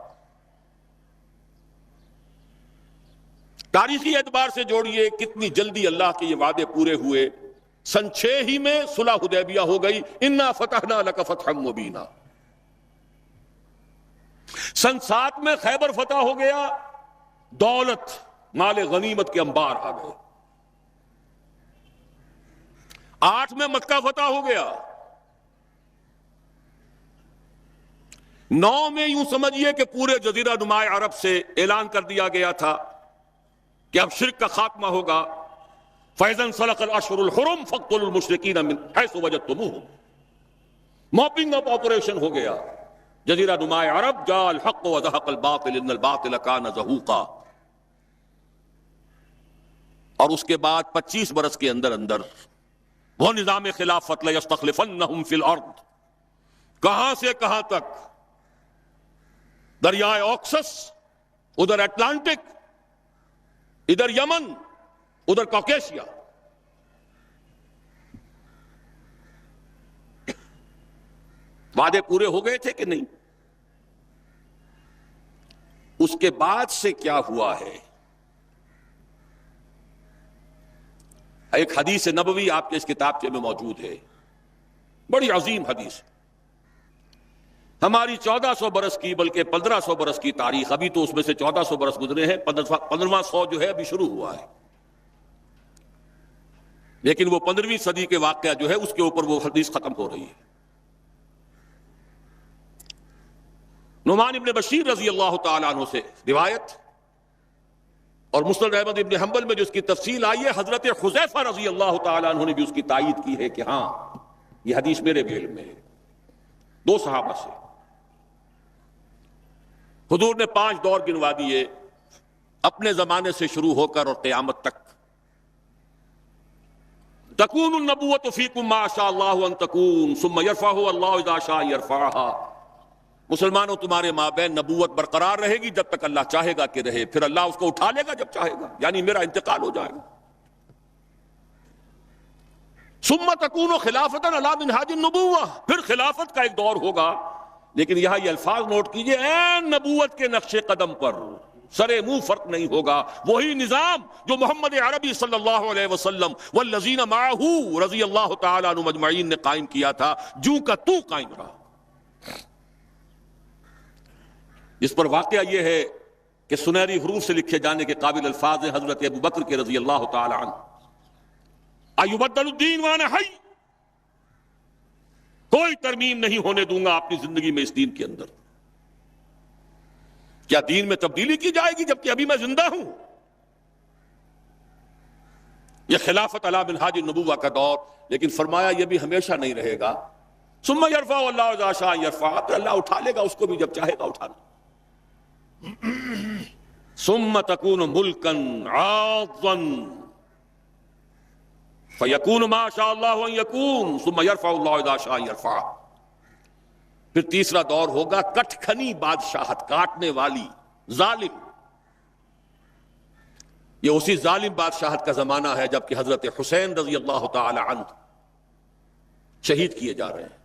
تاریخی اعتبار سے جوڑیے کتنی جلدی اللہ کے یہ وعدے پورے ہوئے۔ سن 6 ہی میں صلح حدیبیہ ہو گئی، انا فتحنا لک فتحا مبینا۔ سن 7 میں خیبر فتح ہو گیا، دولت مال غنیمت کے انبار آ گئے۔ 8 میں مکہ فتح ہو گیا۔ 9 میں یوں سمجھیے کہ پورے جزیرہ نما عرب سے اعلان کر دیا گیا تھا کہ اب شرک کا خاتمہ ہوگا۔ فَإِذَا انْسَلَخَ الْأَشْهُرُ الْحُرُمُ فَاقْتُلُوا الْمُشْرِكِينَ مِنْ حَيْثُ وَجَدتُّمُوهُمْ۔ موپنگ اپ آپریشن ہو گیا، جزیرہ نما عرب جاء الحق وزهق الباطل ان الباطل كان زهوقا۔ اور اس کے بعد 25 برس کے اندر وہ نظام خلافت لَيَسْتَخْلِفَنَّهُمْ فِي الْأَرْضِ، کہاں سے کہاں تک، دریائے اوکسس، ادھر اٹلانٹک، ادھر یمن، ادھر کوکیشیا۔ وعدے پورے ہو گئے تھے کہ نہیں؟ اس کے بعد سے کیا ہوا ہے؟ ایک حدیث نبوی آپ کے اس کتابچے میں موجود ہے، بڑی عظیم حدیث۔ ہماری 1400 برس کی بلکہ 1500 برس کی تاریخ، ابھی تو اس میں سے 1400 برس گزرے ہیں، 15واں 100 جو ہے ابھی شروع ہوا ہے، لیکن وہ 15ویں صدی کے واقعہ جو ہے اس کے اوپر وہ حدیث ختم ہو رہی ہے۔ نعمان ابن بشیر رضی اللہ تعالیٰ عنہ سے روایت، اور مسند احمد ابن حنبل میں جو اس کی تفصیل آئی ہے، حضرت حذیفہ رضی اللہ تعالیٰ عنہ نے بھی اس کی تائید کی ہے کہ ہاں یہ حدیث میرے بھی علم میں ہے، 2 صحابہ سے۔ حضور نے 5 دور گنوا دیے اپنے زمانے سے شروع ہو کر اور قیامت تک۔ تکون النبوۃ فیکم ما شاء اللہ ان تکون ثم یرفعها اللہ اذا شاء یرفعها۔ مسلمانوں تمہارے مابین نبوت برقرار رہے گی جب تک اللہ چاہے گا کہ رہے، پھر اللہ اس کو اٹھا لے گا جب چاہے گا، یعنی میرا انتقال ہو جائے گا۔ ثم تکون خلافۃ علی منہاج النبوۃ، پھر خلافت کا ایک دور ہوگا، لیکن یہاں یہ الفاظ نوٹ کیجئے، عین نبوت کے نقش قدم پر، سرے منہ فرق نہیں ہوگا، وہی نظام جو محمد عربی صلی اللہ علیہ وسلم والذین معہ رضی اللہ تعالیٰ عنہم اجمعین نے قائم کیا تھا، جو کا تو قائم رہا۔ اس پر واقعہ یہ ہے کہ سنہری حروف سے لکھے جانے کے قابل الفاظ ہیں حضرت ابو بکر کے رضی اللہ تعالی عنہ، ایبدل الدین وانا حی، کوئی ترمیم نہیں ہونے دوں گا اپنی زندگی میں اس دین کے اندر۔ کیا دین میں تبدیلی کی جائے گی جبکہ ابھی میں زندہ ہوں؟ یہ خلافت علی منہاج النبوہ کا دور، لیکن فرمایا یہ بھی ہمیشہ نہیں رہے گا۔ ثم یرفع اللہ اذا شاء یرفع، پھر اللہ اٹھا لے گا اس کو بھی جب چاہے گا اٹھانا۔ ثم تکون ملکا عاضا فیکون ما شاء اللہ ان یکون ثم یرفع اللہ اذا شاء یرفع۔ پھر تیسرا دور ہوگا کٹ کھنی بادشاہت، کاٹنے والی، ظالم۔ یہ اسی ظالم بادشاہت کا زمانہ ہے جبکہ حضرت حسین رضی اللہ تعالی عنہ شہید کیے جا رہے ہیں،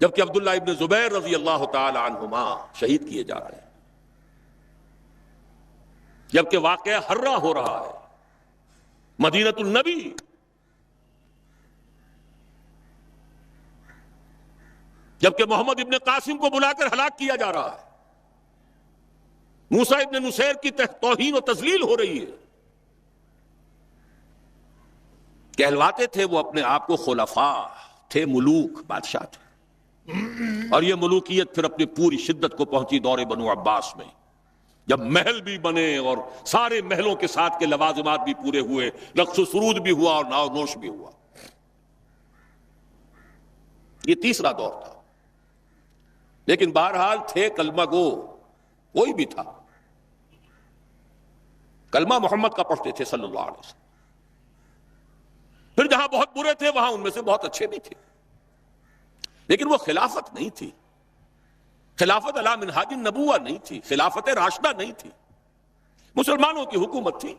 جبکہ عبداللہ ابن زبیر رضی اللہ تعالی عنہما شہید کیے جا رہے ہیں، جبکہ واقعہ ہررا ہو رہا ہے، مدینۃ النبی۔ جبکہ محمد ابن قاسم کو بلا کر ہلاک کیا جا رہا ہے، موسیٰ ابن نصیر کی توہین و تذلیل ہو رہی ہے۔ کہلواتے تھے وہ اپنے آپ کو خلفاء تھے، ملوک، بادشاہ تھے، اور یہ ملوکیت پھر اپنی پوری شدت کو پہنچی دور بنو عباس میں، جب محل بھی بنے اور سارے محلوں کے ساتھ کے لوازمات بھی پورے ہوئے، رقص و سرود بھی ہوا اور ناو نوش بھی ہوا۔ یہ تیسرا دور تھا۔ لیکن بہرحال تھے کلمہ گو، کوئی بھی تھا، کلمہ محمد کا پڑھتے تھے صلی اللہ علیہ وسلم۔ پھر جہاں بہت برے تھے وہاں ان میں سے بہت اچھے بھی تھے، لیکن وہ خلافت نہیں تھی، خلافت علی منہاج النبوہ نہیں تھی، خلافت راشدہ نہیں تھی، مسلمانوں کی حکومت تھی۔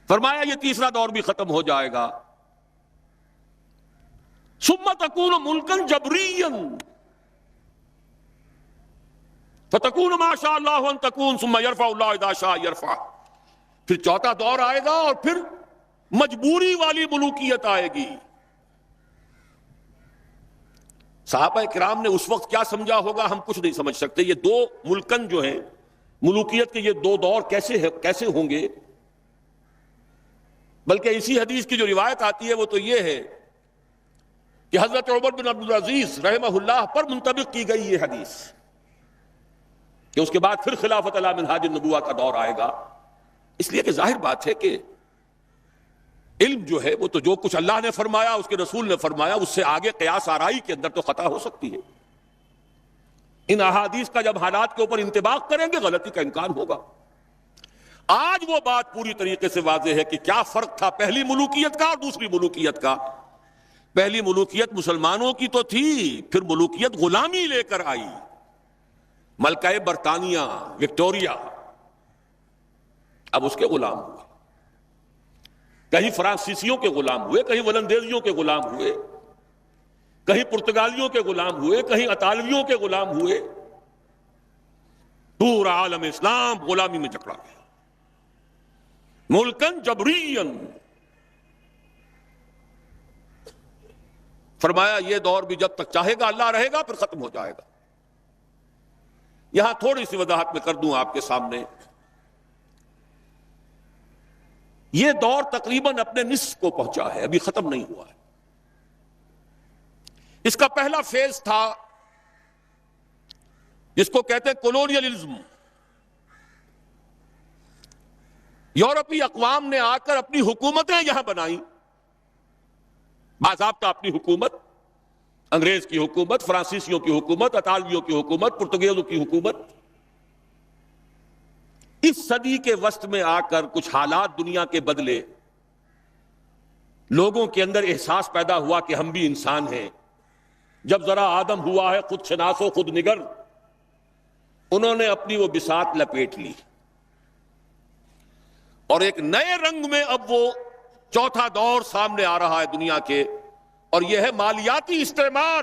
فرمایا یہ تیسرا دور بھی ختم ہو جائے گا، ثم تکون ملکا جبریا فتکون ما شاء اللہ ان تکون ثم یرفع اللہ اذا شاء یرفع۔ پھر چوتھا دور آئے گا اور پھر مجبوری والی ملوکیت آئے گی۔ صحابہ کرام نے اس وقت کیا سمجھا ہوگا ہم کچھ نہیں سمجھ سکتے۔ یہ دو ملکن جو ہیں ملوکیت کے، یہ دو دور کیسے ہوں گے؟ بلکہ اسی حدیث کی جو روایت آتی ہے وہ تو یہ ہے کہ حضرت عمر بن عبدالعزیز رحمہ اللہ پر منطبق کی گئی یہ حدیث کہ اس کے بعد پھر خلافت علی منہاج النبوہ کا دور آئے گا۔ اس لیے کہ ظاہر بات ہے کہ علم جو ہے وہ تو جو کچھ اللہ نے فرمایا، اس کے رسول نے فرمایا، اس سے آگے قیاس آرائی کے اندر تو خطا ہو سکتی ہے۔ ان احادیث کا جب حالات کے اوپر انطباق کریں گے غلطی کا امکان ہوگا۔ آج وہ بات پوری طریقے سے واضح ہے کہ کیا فرق تھا پہلی ملوکیت کا اور دوسری ملوکیت کا۔ پہلی ملوکیت مسلمانوں کی تو تھی، پھر ملوکیت غلامی لے کر آئی، ملکہ برطانیہ وکٹوریا اب اس کے غلام ہوئے، کہیں فرانسیسیوں کے غلام ہوئے، کہیں ولندیزیوں کے غلام ہوئے، کہیں پرتگالیوں کے غلام ہوئے، کہیں اطالویوں کے غلام ہوئے، پورا عالم اسلام غلامی میں جکڑا گیا، ملکن جبرین۔ فرمایا یہ دور بھی جب تک چاہے گا اللہ رہے گا، پھر ختم ہو جائے گا۔ یہاں تھوڑی سی وضاحت میں کر دوں آپ کے سامنے، یہ دور تقریباً اپنے نصف کو پہنچا ہے، ابھی ختم نہیں ہوا ہے۔ اس کا پہلا فیز تھا جس کو کہتے ہیں کولونیلزم۔ یورپی اقوام نے آ کر اپنی حکومتیں یہاں بنائیں، باضابطہ اپنی حکومت، انگریز کی حکومت، فرانسیسیوں کی حکومت، اطالویوں کی حکومت، پرتگیزوں کی حکومت۔ اس صدی کے وسط میں آ کر کچھ حالات دنیا کے بدلے، لوگوں کے اندر احساس پیدا ہوا کہ ہم بھی انسان ہیں۔ جب ذرا آدم ہوا ہے خود شناس و خود نگر، انہوں نے اپنی وہ بساط لپیٹ لی، اور ایک نئے رنگ میں اب وہ چوتھا دور سامنے آ رہا ہے دنیا کے، اور یہ ہے مالیاتی استعمار۔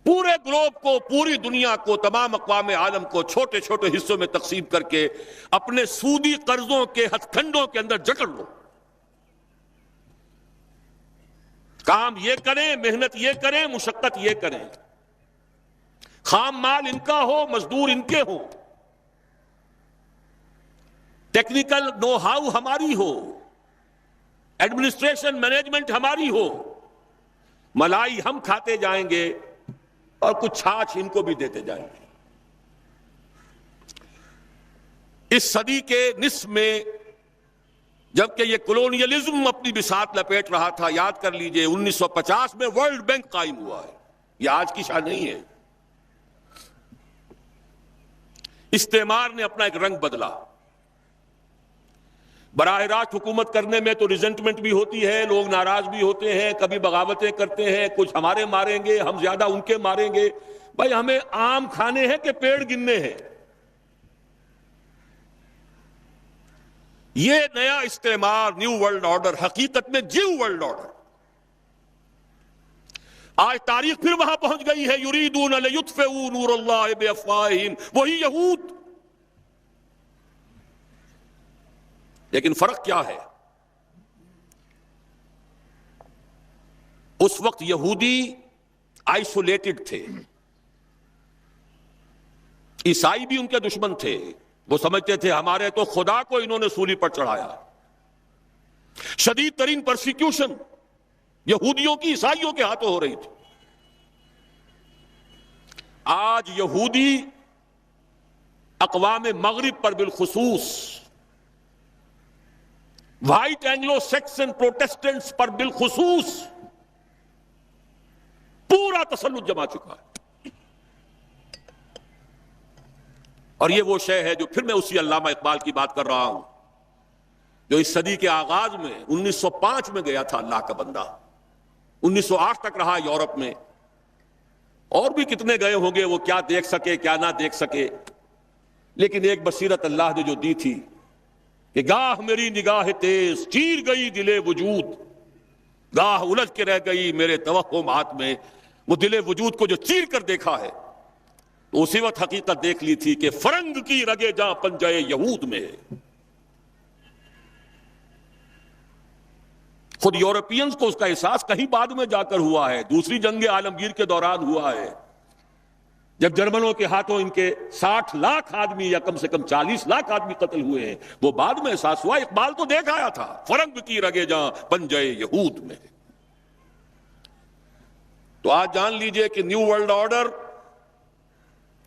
پورے گلوب کو، پوری دنیا کو، تمام اقوام عالم کو چھوٹے چھوٹے حصوں میں تقسیم کر کے اپنے سودی قرضوں کے ہتھ کنڈوں کے اندر جکڑ لو۔ کام یہ کریں، محنت یہ کریں، مشقت یہ کریں، خام مال ان کا ہو، مزدور ان کے ہو، ٹیکنیکل نو ہاؤ ہماری ہو، ایڈمنسٹریشن مینجمنٹ ہماری ہو، ملائی ہم کھاتے جائیں گے اور کچھ چھاچھ ان کو بھی دیتے جائیں گے۔ اس صدی کے نصف میں جبکہ یہ کولونیلزم اپنی بساط لپیٹ رہا تھا، یاد کر لیجئے 1950 میں ورلڈ بینک قائم ہوا ہے، یہ آج کی شان نہیں ہے۔ استعمار نے اپنا ایک رنگ بدلا، براہ راست حکومت کرنے میں تو ریزنٹمنٹ بھی ہوتی ہے، لوگ ناراض بھی ہوتے ہیں، کبھی بغاوتیں کرتے ہیں، کچھ ہمارے ماریں گے، ہم زیادہ ان کے ماریں گے۔ بھائی ہمیں آم کھانے ہیں کہ پیڑ گننے ہیں؟ یہ نیا استعمار، نیو ورلڈ آرڈر، حقیقت میں جیو ورلڈ آرڈر، آج تاریخ پھر وہاں پہنچ گئی ہے۔ یریدون لیطفئوا نور اللہ بافواہہم، وہی یہود۔ لیکن فرق کیا ہے؟ اس وقت یہودی آئسولیٹڈ تھے، عیسائی بھی ان کے دشمن تھے، وہ سمجھتے تھے ہمارے تو خدا کو انہوں نے سولی پر چڑھایا۔ شدید ترین پرسیکیوشن یہودیوں کی عیسائیوں کے ہاتھوں ہو رہی تھی۔ آج یہودی اقوام مغرب پر بالخصوص، وائٹ اینگلو سیکسن پروٹیسٹنٹس پر بالخصوص پورا تسلط جما چکا ہے. اور یہ وہ شے ہے جو پھر میں اسی علامہ اقبال کی بات کر رہا ہوں جو اس صدی کے آغاز میں 1905 میں گیا تھا اللہ کا بندہ, 1908 تک رہا یورپ میں, اور بھی کتنے گئے ہوں گے, وہ کیا دیکھ سکے کیا نہ دیکھ سکے, لیکن ایک بصیرت اللہ نے جو دی تھی کہ گاہ میری نگاہ تیز چیر گئی دل وجود, گاہ الجھ کے رہ گئی میرے توہمات میں, وہ دل وجود کو جو چیر کر دیکھا ہے تو اسی وقت حقیقت دیکھ لی تھی کہ فرنگ کی رگے جاں پنجے یہود میں. خود یورپینز کو اس کا احساس کہیں بعد میں جا کر ہوا ہے, دوسری جنگ عالمگیر کے دوران ہوا ہے, جب جرمنوں کے ہاتھوں ان کے 60 لاکھ آدمی یا کم سے کم 40 لاکھ آدمی قتل ہوئے ہیں, وہ بعد میں احساس ہوا. اقبال تو دیکھ آیا تھا فرنگ کی رگے جاں پنجے یہود میں. تو آج جان لیجئے کہ نیو ورلڈ آرڈر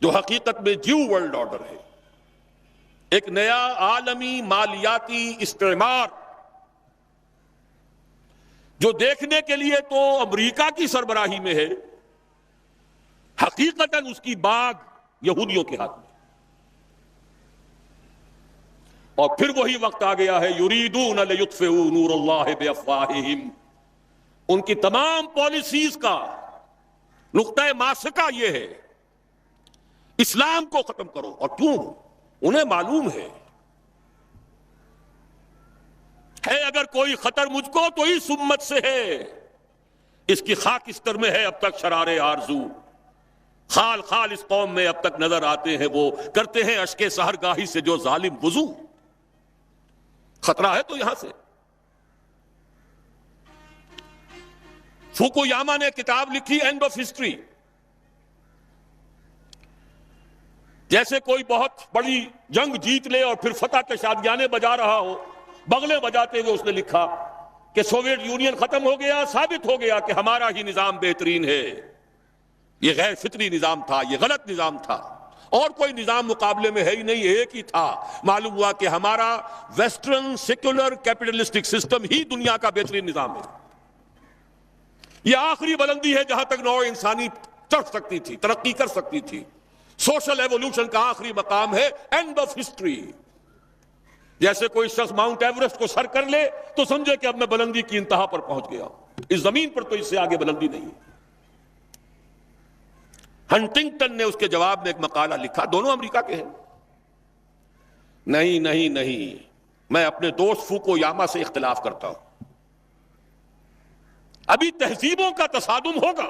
جو حقیقت میں جیو ورلڈ آرڈر ہے, ایک نیا عالمی مالیاتی استعمار جو دیکھنے کے لیے تو امریکہ کی سربراہی میں ہے, حقیقتاً اس کی باغ یہودیوں کے ہاتھ میں. اور پھر وہی وقت آ گیا ہے یریدون لیطفئوا نور اللہ بافواہہم, ان کی تمام پالیسیز کا نقطہ ماسکہ یہ ہے اسلام کو ختم کرو. اور کیوں؟ انہیں معلوم ہے اگر کوئی خطر مجھ کو تو اس امت سے ہے, اس کی خاکستر میں ہے اب تک شرار آرزو, خال خال اس قوم میں اب تک نظر آتے ہیں وہ کرتے ہیں اشک سحرگاہی سے جو ظالم وضو. خطرہ ہے تو یہاں سے. فوکویاما نے کتاب لکھی اینڈ آف ہسٹری, جیسے کوئی بہت بڑی جنگ جیت لے اور پھر فتح کے شادیانے بجا رہا ہو, بغلے بجاتے ہوئے اس نے لکھا کہ سوویٹ یونین ختم ہو گیا, ثابت ہو گیا کہ ہمارا ہی نظام بہترین ہے, یہ غیر فطری نظام تھا, یہ غلط نظام تھا, اور کوئی نظام مقابلے میں ہے ہی نہیں, ایک ہی تھا. معلوم ہوا کہ ہمارا ویسٹرن سیکولر کیپٹلسٹک سسٹم ہی دنیا کا بہترین نظام ہے. یہ آخری بلندی ہے جہاں تک نوع انسانی چڑھ سکتی تھی, ترقی کر سکتی تھی. سوشل ایوولوشن کا آخری مقام ہے اینڈ آف ہسٹری. جیسے کوئی شخص ماؤنٹ ایورسٹ کو سر کر لے تو سمجھے کہ اب میں بلندی کی انتہا پر پہنچ گیا, اس زمین پر تو اس سے آگے بلندی نہیں. ہنٹنگٹن نے اس کے جواب میں ایک مقالہ لکھا, دونوں امریکہ کے ہیں. نہیں نہیں نہیں, میں اپنے دوست فوکویاما سے اختلاف کرتا ہوں. ابھی تہذیبوں کا تصادم ہوگا.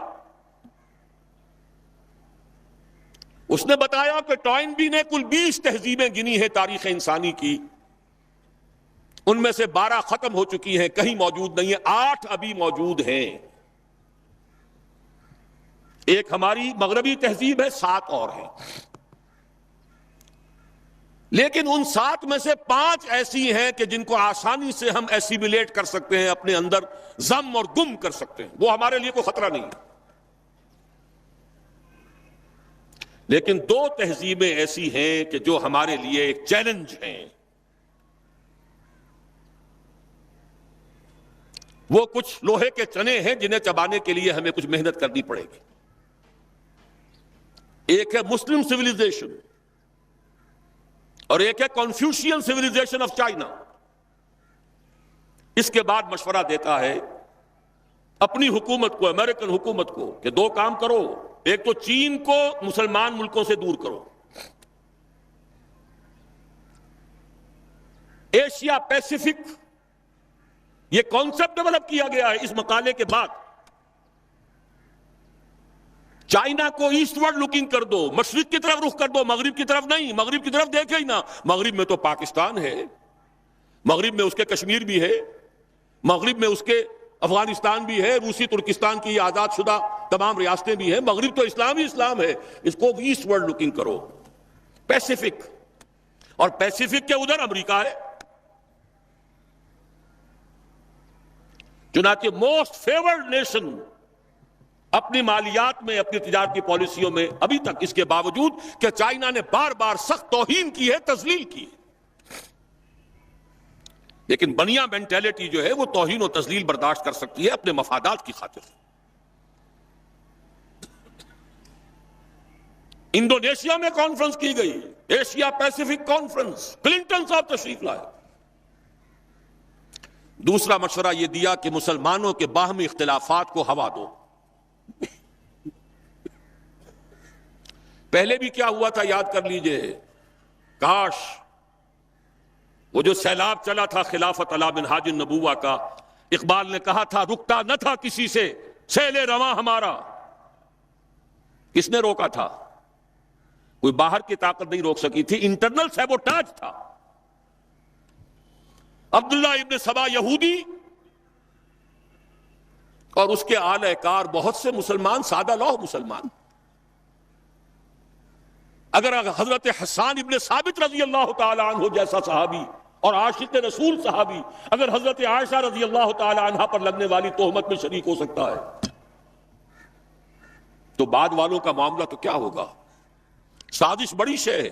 اس نے بتایا کہ ٹوائنبی نے کل 20 تہذیبیں گنی ہیں تاریخ انسانی کی, ان میں سے 12 ختم ہو چکی ہیں, کہیں موجود نہیں ہیں, 8 ابھی موجود ہیں. ایک ہماری مغربی تہذیب ہے, 7 اور ہیں. لیکن ان 7 میں سے 5 ایسی ہیں کہ جن کو آسانی سے ہم ایسیمیلیٹ کر سکتے ہیں, اپنے اندر ضم اور گم کر سکتے ہیں, وہ ہمارے لیے کوئی خطرہ نہیں. لیکن 2 تہذیبیں ایسی ہیں کہ جو ہمارے لیے ایک چیلنج ہیں. وہ کچھ لوہے کے چنے ہیں جنہیں چبانے کے لیے ہمیں کچھ محنت کرنی پڑے گی. ایک ہے مسلم سویلائزیشن اور ایک ہے کنفیوشین سویلائزیشن آف چائنا. اس کے بعد مشورہ دیتا ہے اپنی حکومت کو, امریکن حکومت کو, کہ 2 کام کرو. ایک تو چین کو مسلمان ملکوں سے دور کرو, ایشیا پیسیفک یہ کانسیپٹ ڈیولپ کیا گیا ہے اس مقالے کے بعد. چائنا کو ایسٹ ورڈ لوکنگ کر دو, مشرق کی طرف رخ کر دو, مغرب کی طرف نہیں. مغرب کی طرف دیکھے ہی نہ, مغرب میں تو پاکستان ہے, مغرب میں اس کے کشمیر بھی ہے, مغرب میں اس کے افغانستان بھی ہے, روسی ترکستان کی آزاد شدہ تمام ریاستیں بھی ہیں. مغرب تو اسلام ہی اسلام ہے, اس کو ایسٹ ورڈ لوکنگ کرو. پیسیفک, اور پیسیفک کے ادھر امریکہ ہے. چنانچہ موسٹ فیورڈ نیشن اپنی مالیات میں, اپنی تجارتی پالیسیوں میں ابھی تک, اس کے باوجود کہ چائنا نے بار بار سخت توہین کی ہے, تذلیل کی ہے, لیکن بنیا مینٹیلٹی جو ہے وہ توہین و تذلیل برداشت کر سکتی ہے اپنے مفادات کی خاطر. انڈونیشیا میں کانفرنس کی گئی، ایشیا پیسیفک کانفرنس، کلنٹن صاحب تشریف لائے۔ دوسرا مشورہ یہ دیا کہ مسلمانوں کے باہمی اختلافات کو ہوا دو۔ پہلے بھی کیا ہوا تھا یاد کر لیجئے، کاش وہ جو سیلاب چلا تھا خلافت علی منہاج النبوہ کا، اقبال نے کہا تھا رکتا نہ تھا کسی سے سیل رواں ہمارا۔ کس نے روکا تھا؟ کوئی باہر کی طاقت نہیں روک سکی تھی، انٹرنل سیبوٹاج تھا۔ عبداللہ ابن سبا یہودی اور اس کے آلہ کار بہت سے مسلمان، سادہ لوح مسلمان۔ اگر حضرت حسان ابن ثابت رضی اللہ تعالی عنہ جیسا صحابی اور عاشق رسول صحابی اگر حضرت عائشہ رضی اللہ تعالی عنہ پر لگنے والی تہمت میں شریک ہو سکتا ہے تو بعد والوں کا معاملہ تو کیا ہوگا؟ سازش بڑی شے ہے۔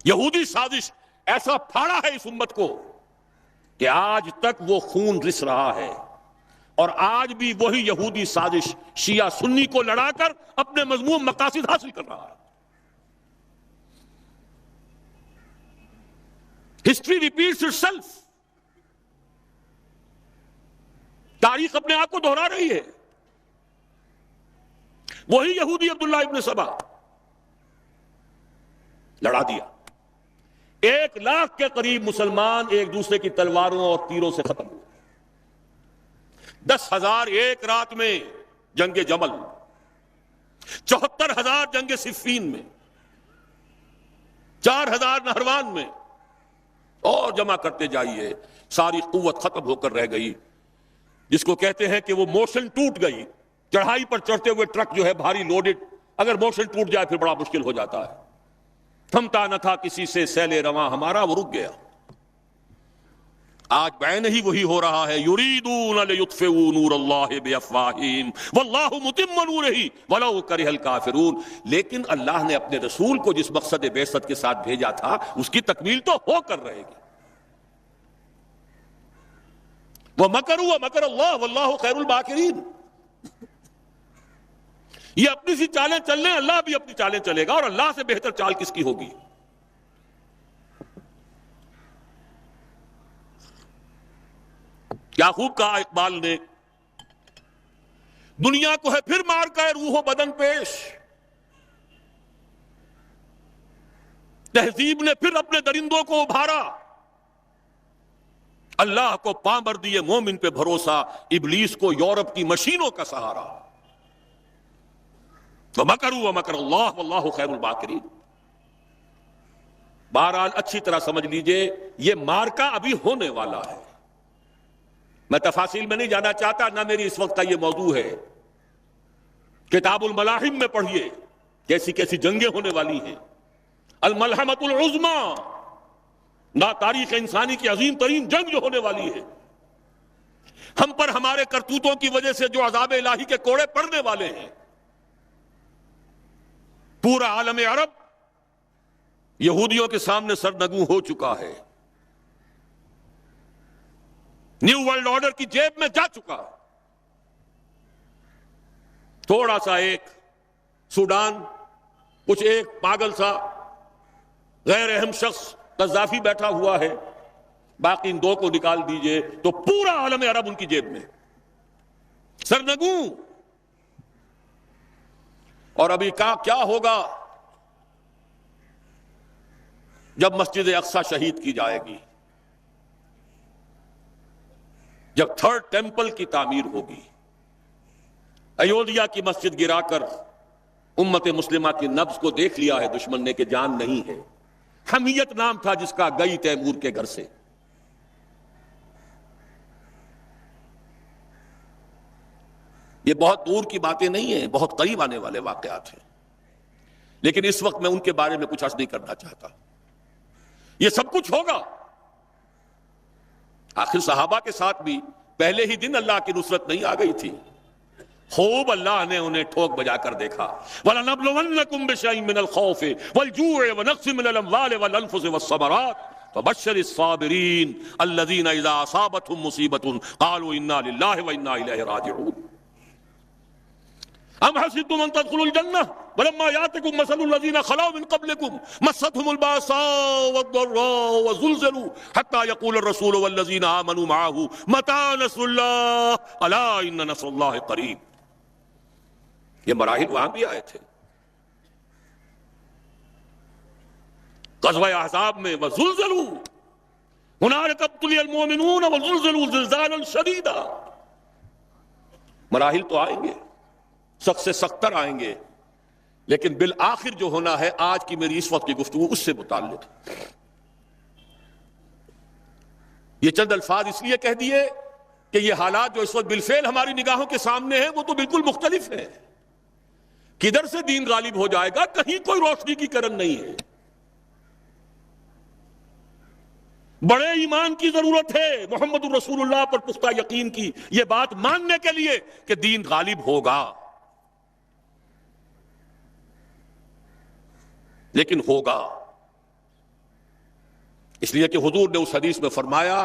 یہودی سازش ایسا پھاڑا ہے اس امت کو کہ آج تک وہ خون رس رہا ہے، اور آج بھی وہی یہودی سازش شیعہ سنی کو لڑا کر اپنے مذموم مقاصد حاصل کر رہا ہے۔ ہسٹری ریپیٹس اٹ سیلف، تاریخ اپنے آپ کو دہرا رہی ہے۔ وہی یہودی عبداللہ ابن سبا لڑا دیا۔ 1 لاکھ کے قریب مسلمان ایک دوسرے کی تلواروں اور تیروں سے ختم ہوئے۔ 10,000 ایک رات میں جنگ جمل، 74,000 جنگ صفین میں، 4,000 نہروان میں، اور جمع کرتے جائیے، ساری قوت ختم ہو کر رہ گئی، جس کو کہتے ہیں کہ وہ موشن ٹوٹ گئی۔ چڑھائی پر چڑھتے ہوئے ٹرک جو ہے بھاری لوڈڈ، اگر موشن ٹوٹ جائے پھر بڑا مشکل ہو جاتا ہے۔ تھمتا نہ تھا کسی سے سیل رواں ہمارا، وہ رک گیا۔ آج بعین ہی وہی ہو رہا ہے، یریدون لیطفئوا نور اللہ بافواہہم واللہ متم نورہ ولو کرہ الکافرون۔ لیکن اللہ نے اپنے رسول کو جس مقصد بعثت کے ساتھ بھیجا تھا اس کی تکمیل تو ہو کر رہے گی۔ ومکروا ومکر اللہ واللہ خیر الماکرین۔ یہ اپنی سی چالیں چل لیں، اللہ بھی اپنی چالیں چلے گا، اور اللہ سے بہتر چال کس کی ہوگی؟ کیا خوب کہا اقبال نے، دنیا کو ہے پھر مار کا روح و بدن پیش، تہذیب نے پھر اپنے درندوں کو ابھارا، اللہ کو پامر دیے مومن پہ بھروسہ، ابلیس کو یورپ کی مشینوں کا سہارا۔ وَمَكَرُوا وَمَكَرَ اللَّهُ وَاللَّهُ خَيْرُ الْمَاكِرِينَ۔ بہرحال اچھی طرح سمجھ لیجئے یہ مارکا ابھی ہونے والا ہے۔ میں تفاصیل میں نہیں جانا چاہتا، نہ میری اس وقت کا یہ موضوع ہے۔ کتاب الملاحم میں پڑھیے کیسی کیسی جنگیں ہونے والی ہیں۔ الملحمۃ العظمیٰ، نہ تاریخ انسانی کی عظیم ترین جنگ جو ہونے والی ہے، ہم پر ہمارے کرتوتوں کی وجہ سے جو عذاب الہی کے کوڑے پڑنے والے ہیں۔ پورا عالم عرب یہودیوں کے سامنے سرنگوں ہو چکا ہے، نیو ورلڈ آرڈر کی جیب میں جا چکا۔ تھوڑا سا ایک سوڈان، کچھ ایک پاگل سا غیر اہم شخص قذافی بیٹھا ہوا ہے، باقی ان 2 کو نکال دیجئے تو پورا عالم عرب ان کی جیب میں، سرنگوں۔ اور ابھی کیا ہوگا جب مسجد اقصی شہید کی جائے گی، جب 3rd ٹیمپل کی تعمیر ہوگی، ایودھیا کی مسجد گرا کر امت مسلمہ کی نبض کو دیکھ لیا ہے دشمن نے کہ جان نہیں ہے۔ حمیت نام تھا جس کا، گئی تیمور کے گھر سے۔ یہ بہت دور کی باتیں نہیں ہیں، بہت قریب آنے والے واقعات ہیں، لیکن اس وقت میں ان کے بارے میں کچھ عرض نہیں کرنا چاہتا۔ یہ سب کچھ ہوگا۔ آخر صحابہ کے ساتھ بھی پہلے ہی دن اللہ کی نصرت نہیں آ گئی تھی، خوب اللہ نے انہیں ٹھوک بجا کر دیکھا۔ وَلَنَبْلُوَنَّكُمْ بِشَيْءٍ مِّنَ الْخَوْفِ وَالْجُوعِ وَنَقْصٍ مِّنَ الْأَمْوَالِ وَالْأَنفُسِ وَالثَّمَرَاتِ وَبَشِّرِ الصَّابِرِينَ الَّذِينَ إِذَا أَصَابَتْهُمْ مُصِيبَةٌ قَالُوا إِنَّا لِلَّهِ وَإِنَّا إِلَيْهِ رَاجِعُونَ۔ ام حسبتم ان تدخلوا الجنہ ولما یاتکم مثل الذین خلوا من قبلکم مستهم الباساء والضراء وزلزلوا حتى يقول الرسول والذین آمنوا معه متى نصر اللہ الا ان نصر اللہ قریب. یہ مراحل وہاں بھی آئے تھے. غزوہ احزاب میں وزلزلوا هنالک ابتلی المؤمنون وزلزلوا زلزالا شدیدا. مراحل تو آئیں گے، سخت سے سخت تر آئیں گے، لیکن بالآخر جو ہونا ہے آج کی میری اس وقت کی گفتگو اس سے متعلق. یہ چند الفاظ اس لیے کہہ دیے کہ یہ حالات جو اس وقت بالفعل ہماری نگاہوں کے سامنے ہیں وہ تو بالکل مختلف ہیں. کدھر سے دین غالب ہو جائے گا، کہیں کوئی روشنی کی کرن نہیں ہے. بڑے ایمان کی ضرورت ہے، محمد الرسول اللہ پر پختہ یقین کی، یہ بات ماننے کے لیے کہ دین غالب ہوگا. لیکن ہوگا اس لیے کہ حضور نے اس حدیث میں فرمایا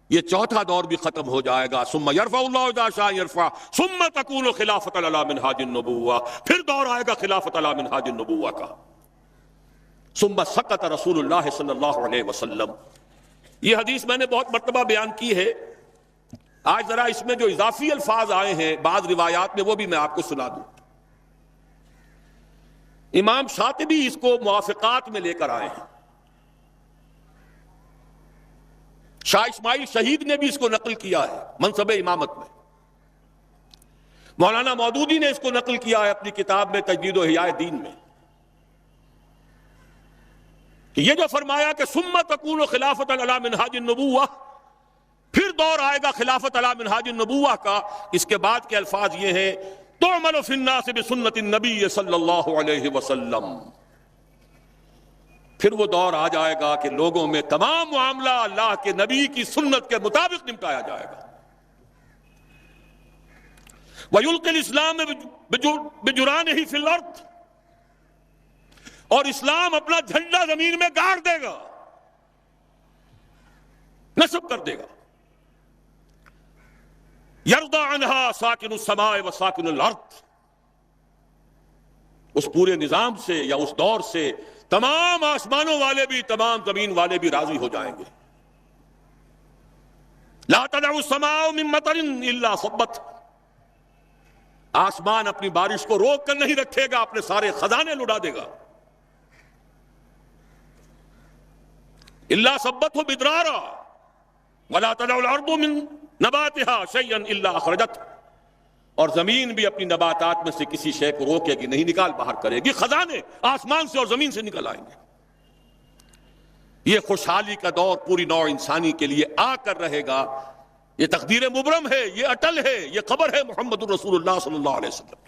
یہ چوتھا دور بھی ختم ہو جائے گا. ثم یرفع اللہ اذا شاء یرفع ثم تکون خلافۃ علی منہاج النبوہ، پھر دور آئے گا خلافت علی منہاج النبوہ کا. ثم سکت رسول اللہ صلی اللہ علیہ وسلم. یہ حدیث میں نے بہت مرتبہ بیان کی ہے. آج ذرا اس میں جو اضافی الفاظ آئے ہیں بعض روایات میں وہ بھی میں آپ کو سنا دوں. امام شاطبی اس کو موافقات میں لے کر آئے ہیں. شاہ اسماعیل شہید نے بھی اس کو نقل کیا ہے منصب امامت میں. مولانا مودودی نے اس کو نقل کیا ہے اپنی کتاب میں تجدید و احیاء دین میں، کہ یہ جو فرمایا کہ ثم تکون خلافت علی منہاج النبوہ، پھر دور آئے گا خلافت علی منہاج النبوہ کا، اس کے بعد کے الفاظ یہ ہیں تعمل فی الناس بسنت النبی صلی اللہ علیہ وسلم. پھر وہ دور آ جائے گا کہ لوگوں میں تمام معاملہ اللہ کے نبی کی سنت کے مطابق نمٹایا جائے گا. وَيُلْقِي الْإِسْلَامَ بِجُرَانِهِ فِي الْأَرْضِ، اور اسلام اپنا جھنڈا زمین میں گاڑ دے گا، نصب کر دے گا. یرضى عنها ساکن السماء و ساکن الارض، اس پورے نظام سے یا اس دور سے تمام آسمانوں والے بھی تمام زمین والے بھی راضی ہو جائیں گے. لا تدع السماء من مطر الا صبت، آسمان اپنی بارش کو روک کر نہیں رکھے گا، اپنے سارے خزانے لٹا دے گا. الا صبته بدرارا ولا تدع الارض من نباتها شيئا الا اخرجته، اور زمین بھی اپنی نباتات میں سے کسی شے کو روکے گی نہیں، نکال باہر کرے گی. خزانے آسمان سے اور زمین سے نکل آئیں گے. یہ خوشحالی کا دور پوری نوع انسانی کے لیے آ کر رہے گا. یہ تقدیر مبرم ہے، یہ اٹل ہے، یہ خبر ہے محمد الرسول اللہ صلی اللہ علیہ وسلم.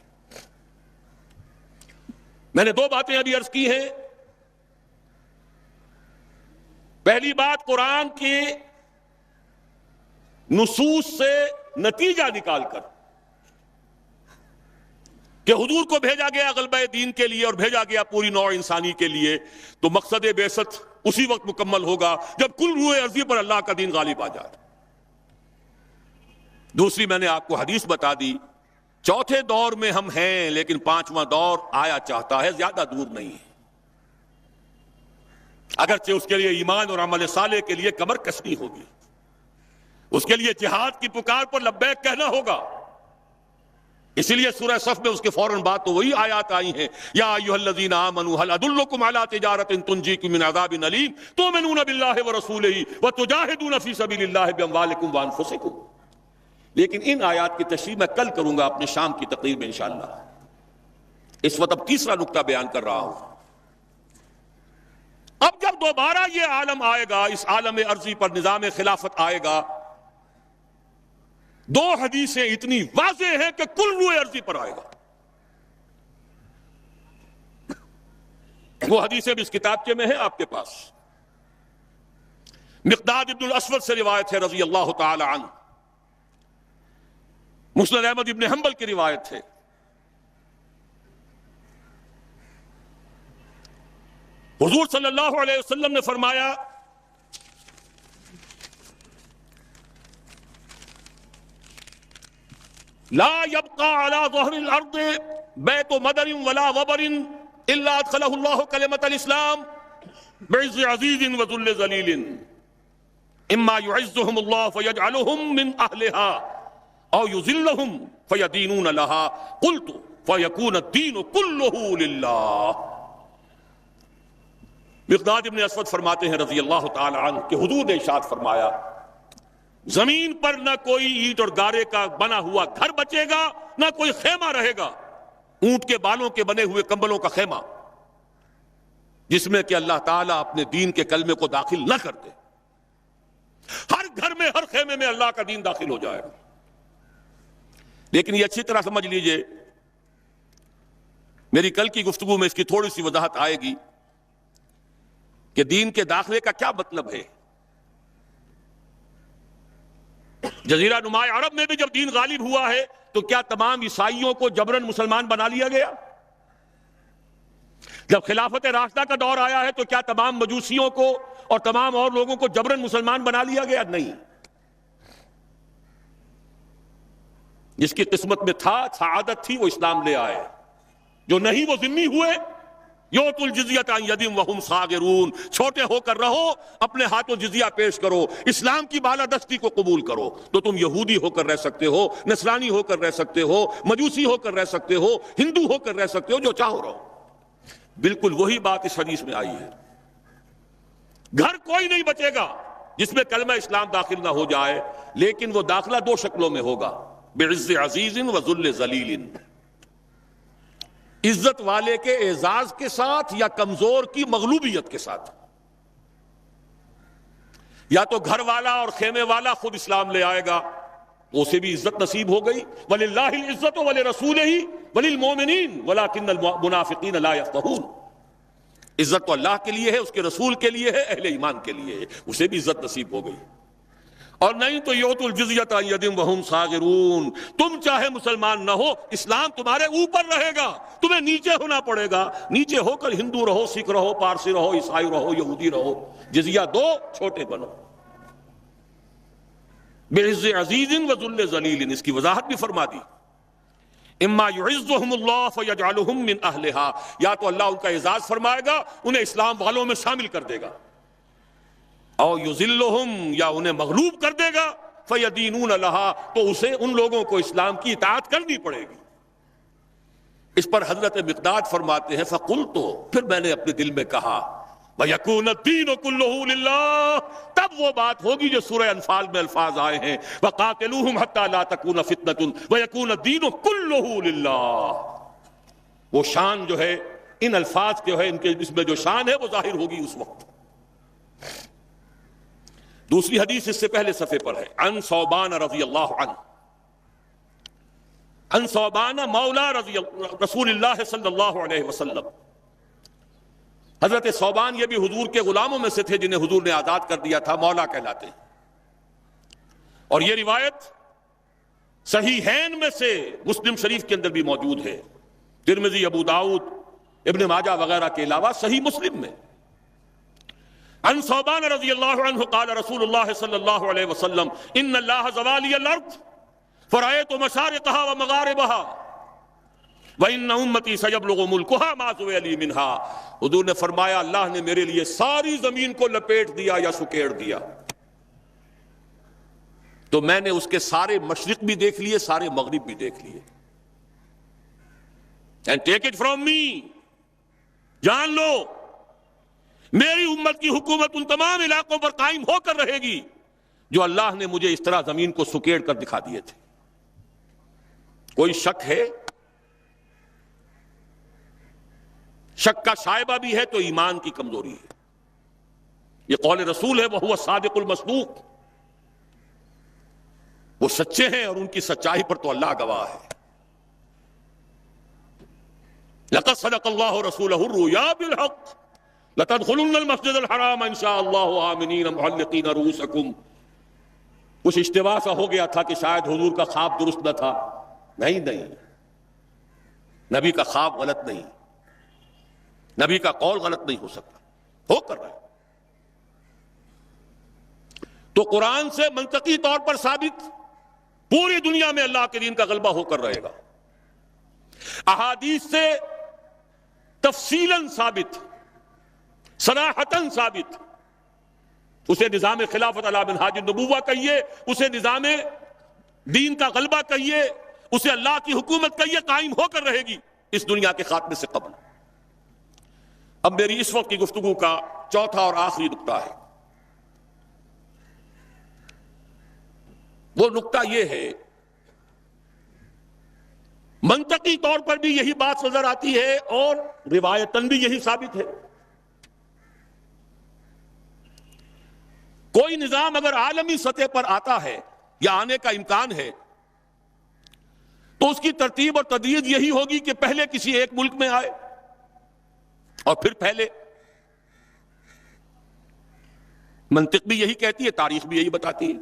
میں نے دو باتیں ابھی عرض کی ہیں. پہلی بات قرآن کے نصوص سے نتیجہ نکال کر کہ حضور کو بھیجا گیا غلبہ دین کے لیے اور بھیجا گیا پوری نوع انسانی کے لیے، تو مقصد بعثت اسی وقت مکمل ہوگا جب کل روئے ارضی پر اللہ کا دین غالب آ جائے. دوسری میں نے آپ کو حدیث بتا دی، چوتھے دور میں ہم ہیں لیکن پانچواں دور آیا چاہتا ہے، زیادہ دور نہیں ہے. اگرچہ اس کے لیے ایمان اور عمل صالح کے لیے کمر کسنی ہوگی، اس کے لیے جہاد کی پکار پر لبیک کہنا ہوگا. اسی لیے سورہ صف میں اس کے فوراً بعد تو وہی آیات آئی ہیں، یا ایھا الذین آمنوا ھل ادلکم علی تجارۃ تنجیکم من عذاب علیم تؤمنون باللہ ورسولہ وتجاہدون فی سبیل اللہ باموالکم وانفسکم. لیکن ان آیات کی تشریح میں کل کروں گا اپنے شام کی تقریر میں انشاءاللہ. اس وقت اب تیسرا نقطہ بیان کر رہا ہوں. اب جب دوبارہ یہ عالم آئے گا، اس عالم ارضی پر نظام خلافت آئے گا، دو حدیثیں اتنی واضح ہیں کہ کل روئے ارضی پر آئے گا. وہ حدیثیں بھی اس کتابچے میں ہیں آپ کے پاس. مقداد ابن الاسود سے روایت ہے رضی اللہ تعالی عنہ، مسند احمد ابن حنبل کی روایت ہے. حضور صلی اللہ علیہ وسلم نے فرمایا لا يبقى على ظهر الارض بیت مدر ولا وبر الا ادخله الله كلمة الاسلام بعز عزيز وذل ذليل اما يعزهم الله فيجعلهم من اهلها او يذلهم فيدينون لها قلت فيكون الدين كله لله۔ مقداد ابن اسود فرماتے ہیں رضی اللہ تعالی عنہ کہ حضور نے ارشاد فرمایا زمین پر نہ کوئی اینٹ اور گارے کا بنا ہوا گھر بچے گا، نہ کوئی خیمہ رہے گا، اونٹ کے بالوں کے بنے ہوئے کمبلوں کا خیمہ، جس میں کہ اللہ تعالیٰ اپنے دین کے کلمے کو داخل نہ کرتے۔ ہر گھر میں، ہر خیمے میں اللہ کا دین داخل ہو جائے گا۔ لیکن یہ اچھی طرح سمجھ لیجئے، میری کل کی گفتگو میں اس کی تھوڑی سی وضاحت آئے گی کہ دین کے داخلے کا کیا مطلب ہے۔ جزیرہ نماء عرب میں بھی جب دین غالب ہوا ہے تو کیا تمام عیسائیوں کو جبراً مسلمان بنا لیا گیا؟ جب خلافت راشدہ کا دور آیا ہے تو کیا تمام مجوسیوں کو اور تمام اور لوگوں کو جبراً مسلمان بنا لیا گیا؟ نہیں۔ جس کی قسمت میں تھا، سعادت تھی، وہ اسلام لے آئے، جو نہیں وہ ذمہ ہوئے۔ یؤتُ الجزیۃ عن ید وہم صاغرون، چھوٹے ہو کر رہو، اپنے ہاتھوں جزیہ پیش کرو، اسلام کی بالادستی کو قبول کرو، تو تم یہودی ہو کر رہ سکتے ہو، نصرانی ہو کر رہ سکتے ہو، مجوسی ہو کر رہ سکتے ہو، ہندو ہو کر رہ سکتے ہو، جو چاہو رہو۔ بالکل وہی بات اس حدیث میں آئی ہے۔ گھر کوئی نہیں بچے گا جس میں کلمہ اسلام داخل نہ ہو جائے، لیکن وہ داخلہ دو شکلوں میں ہوگا، بعز عزیز و ذل ذلیل، عزت والے کے اعزاز کے ساتھ یا کمزور کی مغلوبیت کے ساتھ۔ یا تو گھر والا اور خیمے والا خود اسلام لے آئے گا، اسے بھی عزت نصیب ہو گئی، وَلِلَّهِ الْعِزَّةُ وَلِرَسُولِهِ وَلِلْمُؤْمِنِينَ وَلَكِنَّ الْمُنَافِقِينَ لَا يَفْقَهُونَ۔ عزت تو اللہ کے لیے ہے، اس کے رسول کے لیے ہے، اہل ایمان کے لیے ہے، اسے بھی عزت نصیب ہو گئی۔ اور نہیں تو یؤتُ الجزیۃ عن ید وہم صاغرون، تم چاہے مسلمان نہ ہو، اسلام تمہارے اوپر رہے گا، تمہیں نیچے ہونا پڑے گا، نیچے ہو کر ہندو رہو، سکھ رہو، پارسی رہو، عیسائی رہو، یہودی رہو، جزیہ دو، چھوٹے بنو۔ بعز عزیز و ذل ذلیل، اس کی وضاحت بھی فرما دی۔ اما یعزهم اللہ فیجعلهم من اہلها، یا تو اللہ ان کا اعزاز فرمائے گا، انہیں اسلام والوں میں شامل کر دے گا، او یذلہم، یا انہیں مغلوب کر دے گا، فیدینون لہا، تو اسے ان لوگوں کو اسلام کی اطاعت کرنی پڑے گی۔ اس پر حضرت مقداد فرماتے ہیں فقلت، پھر میں نے اپنے دل میں کہا وَيَكُونَ الدِّينُ كُلُّهُ لِلَّهِ، تب وہ بات ہوگی جو سورہ انفال میں الفاظ آئے ہیں وَقَاتِلُوهُمْ حَتَّى لَا تَكُونَ فِتْنَةٌ وَيَكُونَ الدِّينُ كُلُّهُ لِلَّهِ۔ وہ شان جو ہے ان الفاظ کے ہے، ان کے اس میں جو شان ہے وہ ظاہر ہوگی اس وقت۔ دوسری حدیث اس سے پہلے صفحے پر ہے، عن ثوبان رضی اللہ عنہ، عن ثوبان مولا رسول اللہ صلی اللہ علیہ وسلم۔ حضرت ثوبان یہ بھی حضور کے غلاموں میں سے تھے جنہیں حضور نے آزاد کر دیا تھا، مولا کہلاتے ہیں۔ اور یہ روایت صحیحین میں سے مسلم شریف کے اندر بھی موجود ہے، ترمذی، ابو داؤد، ابن ماجہ وغیرہ کے علاوہ صحیح مسلم میں۔ عن ثوبان رضی اللہ عنہ قال رسول اللہ صلی اللہ علیہ وسلم ان اللہ زوالی الارض فرأیت مشارقها ومغاربها وَإِنَّ أُمَّتِي سَيَبْلُغُ مُلْكُهَا مَا زُوِيَ لِي مِنْهَا۔ حضور نے فرمایا اللہ نے میرے لیے ساری زمین کو لپیٹ دیا یا سکیڑ دیا، تو میں نے اس کے سارے مشرق بھی دیکھ لیے، سارے مغرب بھی دیکھ لیے۔ And take it from me، جان لو میری امت کی حکومت ان تمام علاقوں پر قائم ہو کر رہے گی جو اللہ نے مجھے اس طرح زمین کو سکیڑ کر دکھا دیے تھے۔ کوئی شک ہے؟ شک کا شائبہ بھی ہے تو ایمان کی کمزوری ہے۔ یہ قول رسول ہے، وَهُوَ الصَّادِقُ الْمَصْدُوقُ، وہ سچے ہیں اور ان کی سچائی پر تو اللہ گواہ ہے۔ لَقَدْ صَدَقَ اللَّهُ رَسُولَهُ الرُّؤْيَا بِالْحَقِّ لَتَدْخُلُنَّ الْمَسْجِدَ الْحَرَامَ إِنْ شَاءَ اللَّهُ آمِنِينَ مُحَلِّقِينَ رُؤُوسَكُمْ۔ کچھ اشتباہ سا ہو گیا تھا کہ شاید حضور کا خواب درست نہ تھا۔ نہیں، نبی کا خواب غلط نہیں، نبی کا قول غلط نہیں ہو سکتا، ہو کر رہا ہے۔ تو قرآن سے منطقی طور پر ثابت پوری دنیا میں اللہ کے دین کا غلبہ ہو کر رہے گا. احادیث سے تفصیلاً ثابت، صراحتاً ثابت. اسے نظام خلافت علی منہاج النبوہ کہیے، اسے نظام دین کا غلبہ کہیے، اسے اللہ کی حکومت کہیے، قائم ہو کر رہے گی اس دنیا کے خاتمے سے قبل. اب میری اس وقت کی گفتگو کا چوتھا اور آخری نقطہ ہے. وہ نقطہ یہ ہے، منطقی طور پر بھی یہی بات نظر آتی ہے اور روایتاً بھی یہی ثابت ہے. کوئی نظام اگر عالمی سطح پر آتا ہے یا آنے کا امکان ہے تو اس کی ترتیب اور تدریج یہی ہوگی کہ پہلے کسی ایک ملک میں آئے اور پھر پھیلے. منطق بھی یہی کہتی ہے، تاریخ بھی یہی بتاتی ہے.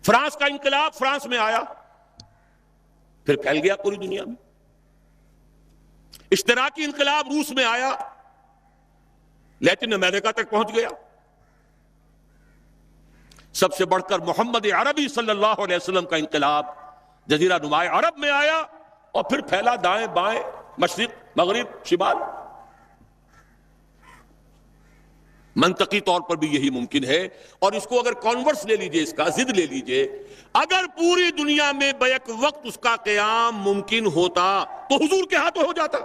فرانس کا انقلاب فرانس میں آیا، پھر پھیل گیا پوری دنیا میں. اشتراکی انقلاب روس میں آیا، لیٹن امریکہ تک پہنچ گیا. سب سے بڑھ کر محمد عربی صلی اللہ علیہ وسلم کا انقلاب جزیرہ نمائے عرب میں آیا اور پھر پھیلا دائیں بائیں، مشرق مغرب شمال. منطقی طور پر بھی یہی ممکن ہے. اور اس کو اگر کانورس لے لیجئے، اس کا ضد لے لیجئے، اگر پوری دنیا میں بیک وقت اس کا قیام ممکن ہوتا تو حضور کے ہاتھوں ہو جاتا.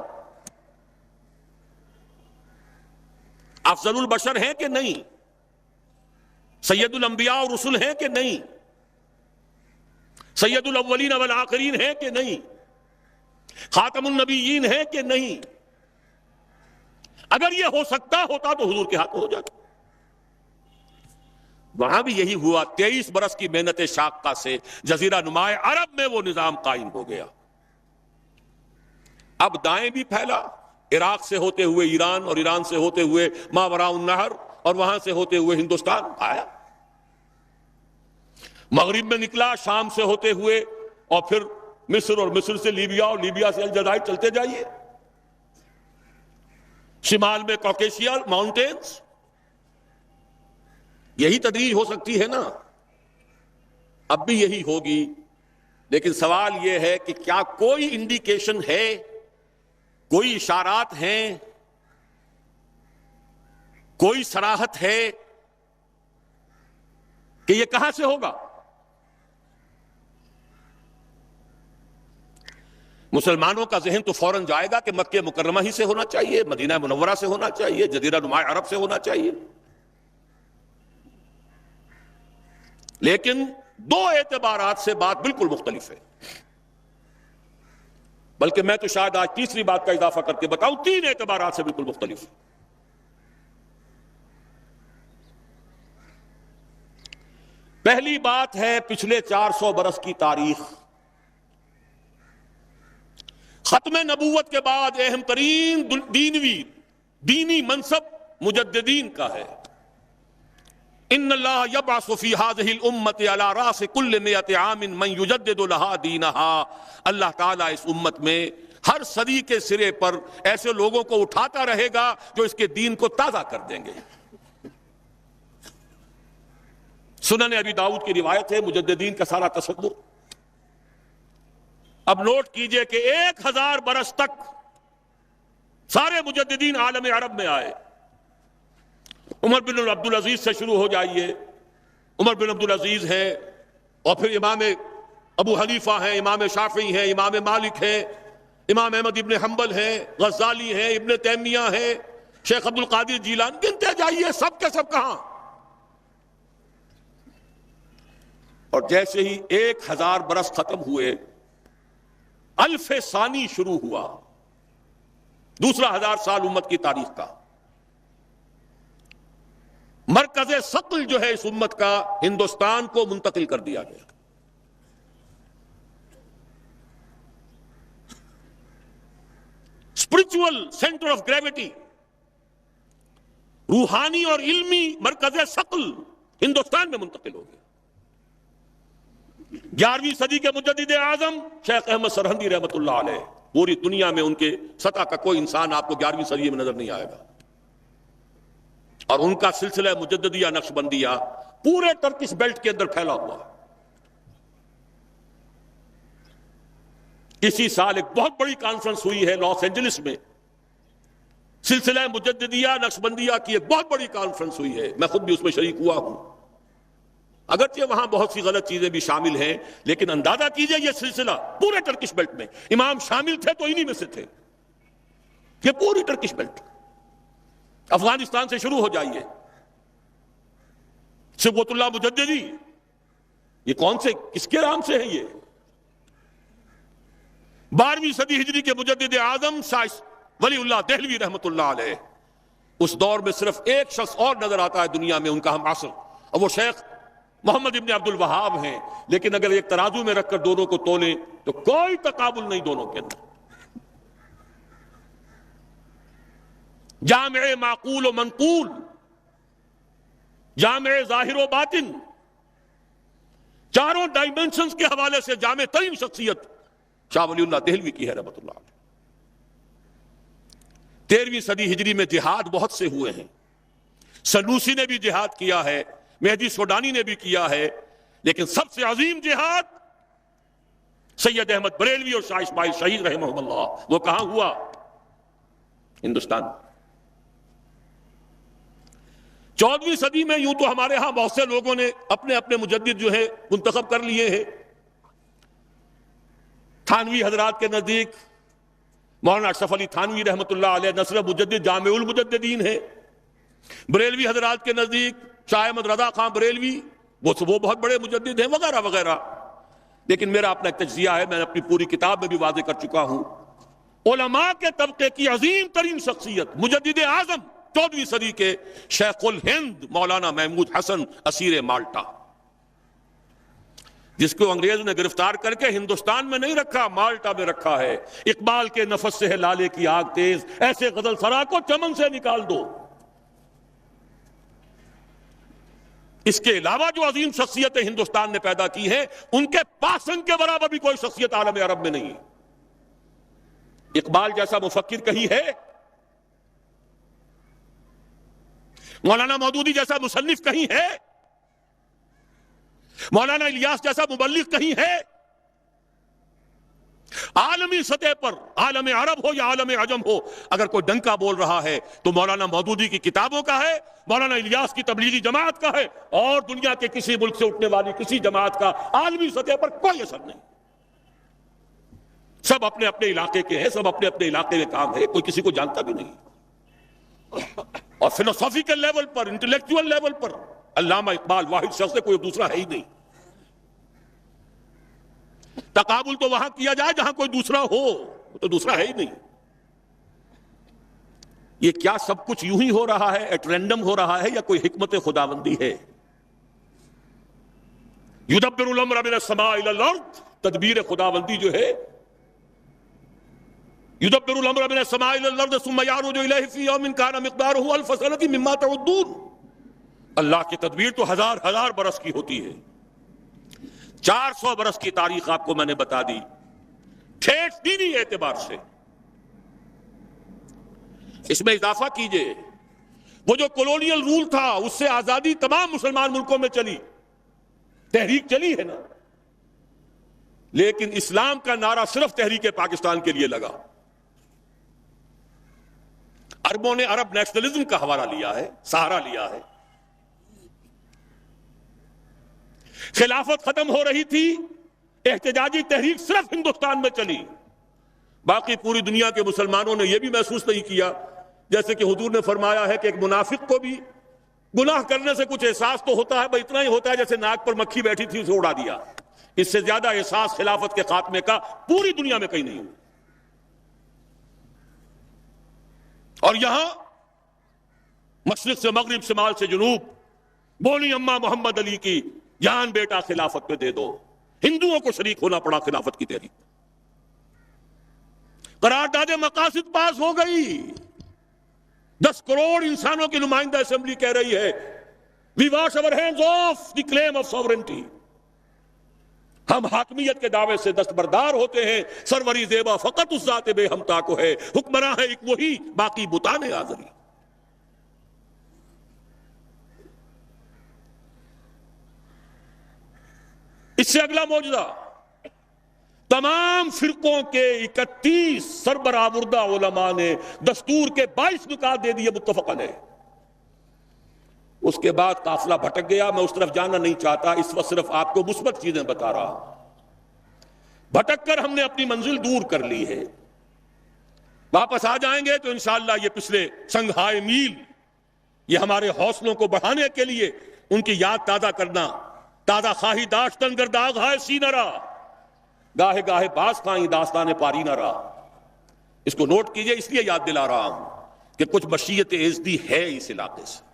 افضل البشر ہیں کہ نہیں؟ سید الانبیاء اور رسل ہیں کہ نہیں؟ سید الاولین والآخرین ہیں کہ نہیں؟ خاتم النبیین ہیں کہ نہیں؟ اگر یہ ہو سکتا ہوتا تو حضور کے ہاتھ ہو جاتا. وہاں بھی یہی ہوا. 23 برس کی محنت شاقہ سے جزیرہ نمائے عرب میں وہ نظام قائم ہو گیا. اب دائیں بھی پھیلا، عراق سے ہوتے ہوئے ایران، اور ایران سے ہوتے ہوئے ماوراء النہر، اور وہاں سے ہوتے ہوئے ہندوستان آیا. مغرب میں نکلا، شام سے ہوتے ہوئے، اور پھر مصر، اور مصر سے لیبیا، اور لیبیا سے الجزائر، چلتے جائیے. شمال میں کوکیشیا ماؤنٹینز. یہی تدریج ہو سکتی ہے نا؟ اب بھی یہی ہوگی. لیکن سوال یہ ہے کہ کیا کوئی انڈیکیشن ہے، کوئی اشارات ہیں، کوئی صراحت ہے کہ یہ کہاں سے ہوگا؟ مسلمانوں کا ذہن تو فوراً جائے گا کہ مکہ مکرمہ ہی سے ہونا چاہیے، مدینہ منورہ سے ہونا چاہیے، جزیرہ نمائے عرب سے ہونا چاہیے. لیکن دو اعتبارات سے بات بالکل مختلف ہے. بلکہ میں تو شاید آج تیسری بات کا اضافہ کر کے بتاؤں، 3 اعتبارات سے بالکل مختلف. پہلی بات ہے پچھلے 400 برس کی تاریخ. ختم نبوت کے بعد اہم ترین دینی منصب مجددین کا ہے. ان اللہ یبعث فی هذه الامت علی راس کل 100 عام من یجدد لها دینها. اللہ تعالیٰ اس امت میں ہر صدی کے سرے پر ایسے لوگوں کو اٹھاتا رہے گا جو اس کے دین کو تازہ کر دیں گے. سنن ابی داؤد کی روایت ہے، مجددین کا سارا تصور. اب نوٹ کیجئے کہ 1000 برس تک سارے مجددین عالم عرب میں آئے. عمر بن عبدالعزیز سے شروع ہو جائیے، عمر بن عبدالعزیز ہیں، اور پھر امام ابو حنیفہ ہیں، امام شافعی ہیں، امام مالک ہیں، امام احمد ابن حنبل ہیں، غزالی ہیں، ابن تیمیہ ہیں، شیخ عبد القادر جیلانی، گنتے جائیے، سب کے سب کہاں. اور جیسے ہی 1000 برس ختم ہوئے، الف ثانی شروع ہوا، دوسرا 1000 سال امت کی تاریخ کا. مرکز ثقل جو ہے اس امت کا ہندوستان کو منتقل کر دیا گیا. اسپرچول سینٹر آف گریوٹی، روحانی اور علمی مرکز ثقل ہندوستان میں منتقل ہو گیا. 11ویں صدی کے مجدد اعظم شیخ احمد سرہندی رحمۃ اللہ علیہ، پوری دنیا میں ان کے سطح کا کوئی انسان آپ کو 11ویں صدی میں نظر نہیں آئے گا. اور ان کا سلسلہ مجددیہ نقشبندیہ پورے ٹرکش بیلٹ کے اندر پھیلا ہوا ہے. اسی سال ایک بہت بڑی کانفرنس ہوئی ہے لاس اینجلس میں، سلسلہ مجددیہ نقشبندیہ کی ایک بہت بڑی کانفرنس ہوئی ہے، میں خود بھی اس میں شریک ہوا ہوں. اگرچہ وہاں بہت سی غلط چیزیں بھی شامل ہیں، لیکن اندازہ کیجئے یہ سلسلہ پورے ٹرکش بیلٹ میں امام شامل تھے تو انہی میں سے تھے. یہ پوری ٹرکش بیلٹ افغانستان سے شروع ہو جائیے. صبغت اللہ مجددی یہ کون سے کس کے نام سے ہیں؟ یہ 12ویں صدی ہجری کے مجدد اعظم شاہ ولی اللہ دہلوی رحمت اللہ علیہ. اس دور میں صرف ایک شخص اور نظر آتا ہے دنیا میں ان کا ہم عصر، اور وہ شیخ محمد ابن عبد الوہاب ہیں. لیکن اگر ایک ترازو میں رکھ کر دونوں کو تولیں تو کوئی تقابل نہیں دونوں کے اندر. جامع معقول و منقول، جامع ظاہر و باطن، چاروں ڈائمنشنز کے حوالے سے جامع ترین شخصیت شاہ ولی اللہ دہلوی کی ہے رحمت اللہ علیہ. 13ویں صدی ہجری میں جہاد بہت سے ہوئے ہیں. سنوسی نے بھی جہاد کیا ہے، مہدی سوڈانی نے بھی کیا ہے، لیکن سب سے عظیم جہاد سید احمد بریلوی اور شاہ اسماعیل شہید رحمہ اللہ، وہ کہاں ہوا؟ ہندوستان. 14ویں صدی میں یوں تو ہمارے ہاں بہت سے لوگوں نے اپنے اپنے مجدد جو ہے منتخب کر لیے ہیں. تھانوی حضرات کے نزدیک مولانا اشرف علی تھانوی رحمت اللہ علیہ نصر مجدد جامع المجددین ہے. بریلوی حضرات کے نزدیک شاہ احمد رضا خان بریلوی وہ بہت بڑے مجدد ہیں وغیرہ وغیرہ. لیکن میرا اپنا ایک تجزیہ ہے، میں نے اپنی پوری کتاب میں بھی واضح کر چکا ہوں. علماء کے طبقے کی عظیم ترین شخصیت مجدد اعظم 14ویں صدی کے شیخ الہند مولانا محمود حسن اسیر مالٹا، جس کو انگریز نے گرفتار کر کے ہندوستان میں نہیں رکھا، مالٹا میں رکھا ہے. اقبال کے نفس سے ہے لالے کی آگ تیز، ایسے غزل سرا کو چمن سے نکال دو. اس کے علاوہ جو عظیم شخصیتیں ہندوستان نے پیدا کی ہیں ان کے پاسنگ کے برابر بھی کوئی شخصیت عالم عرب میں نہیں. اقبال جیسا مفکر کہیں ہے؟ مولانا مودودی جیسا مصنف کہیں ہے؟ مولانا الیاس جیسا مبلغ کہیں ہے؟ عالمی سطح پر عالم عرب ہو یا عالم عجم ہو اگر کوئی ڈنکا بول رہا ہے تو مولانا مودودی کی کتابوں کا ہے، مولانا الیاس کی تبلیغی جماعت کا ہے، اور دنیا کے کسی ملک سے اٹھنے والی کسی جماعت کا عالمی سطح پر کوئی اثر نہیں. سب اپنے اپنے علاقے کے ہیں، سب اپنے اپنے علاقے میں کام ہے، کوئی کسی کو جانتا بھی نہیں. اور فلسفیکل لیول پر، انٹلیکچوئل لیول پر علامہ اقبال واحد شخص ہے، کوئی دوسرا ہے ہی نہیں. تقابل تو وہاں کیا جائے جہاں کوئی دوسرا ہو، تو دوسرا ہے ہی نہیں. یہ کیا سب کچھ یوں ہی ہو رہا ہے، ایٹ رینڈم ہو رہا ہے، یا کوئی حکمت خداوندی ہے؟ یدبر الامر من السماء الى الارض، تدبیر خداوندی جو ہے، یدبر الامر من السماء الى الارض ثم يعرج الیہ فی یوم کان مقدارہ الف سنۃ مما تعدون. اللہ کی تدبیر تو ہزار ہزار برس کی ہوتی ہے. 400 برس کی تاریخ آپ کو میں نے بتا دی ٹھیک دینی اعتبار سے. اس میں اضافہ کیجئے وہ جو کولونیل رول تھا اس سے آزادی تمام مسلمان ملکوں میں چلی، تحریک چلی ہے نا، لیکن اسلام کا نعرہ صرف تحریک پاکستان کے لیے لگا. عربوں نے عرب نیشنلزم کا حوالہ لیا ہے، سہارا لیا ہے. خلافت ختم ہو رہی تھی، احتجاجی تحریک صرف ہندوستان میں چلی. باقی پوری دنیا کے مسلمانوں نے یہ بھی محسوس نہیں کیا، جیسے کہ حضور نے فرمایا ہے کہ ایک منافق کو بھی گناہ کرنے سے کچھ احساس تو ہوتا ہے، بس اتنا ہی ہوتا ہے جیسے ناک پر مکھی بیٹھی تھی اسے اڑا دیا. اس سے زیادہ احساس خلافت کے خاتمے کا پوری دنیا میں کہیں نہیں ہوا. اور یہاں مشرق سے مغرب، شمال سے جنوب بولی اماں محمد علی کی جان بیٹا خلافت پہ دے دو. ہندوؤں کو شریک ہونا پڑا خلافت کی تحریک. قرارداد مقاصد پاس ہو گئی. 10 کروڑ انسانوں کی نمائندہ اسمبلی کہہ رہی ہے وی wash our hands off the claim of sovereignty. ہم حاکمیت کے دعوے سے دستبردار ہوتے ہیں. سروری زیبا فقط اس ذات بے ہمتا کو ہے، حکمراں ہے ایک وہی، باقی بتانے آزری. اس سے اگلا معجزہ، تمام فرقوں کے 31 سربراہوردہ علماء نے دستور کے 22 نکات دے دیے متفق علیہ۔ اس کے بعد قافلہ بھٹک گیا، میں اس طرف جانا نہیں چاہتا، اس وقت صرف آپ کو مثبت چیزیں بتا رہا ہوں۔ بھٹک کر ہم نے اپنی منزل دور کر لی ہے، واپس آ جائیں گے تو انشاءاللہ یہ پچھلے سنگھائے میل، یہ ہمارے حوصلوں کو بڑھانے کے لیے ان کی یاد تازہ کرنا، تازہ خواہی داشتن گر داغ ہائے سینہ را، گاہے گاہے باز خواہی داستان پاری نہ رہا۔ اس کو نوٹ کیجئے، اس لیے یاد دلا رہا ہوں کہ کچھ مشیت ازدی ہے اس علاقے سے۔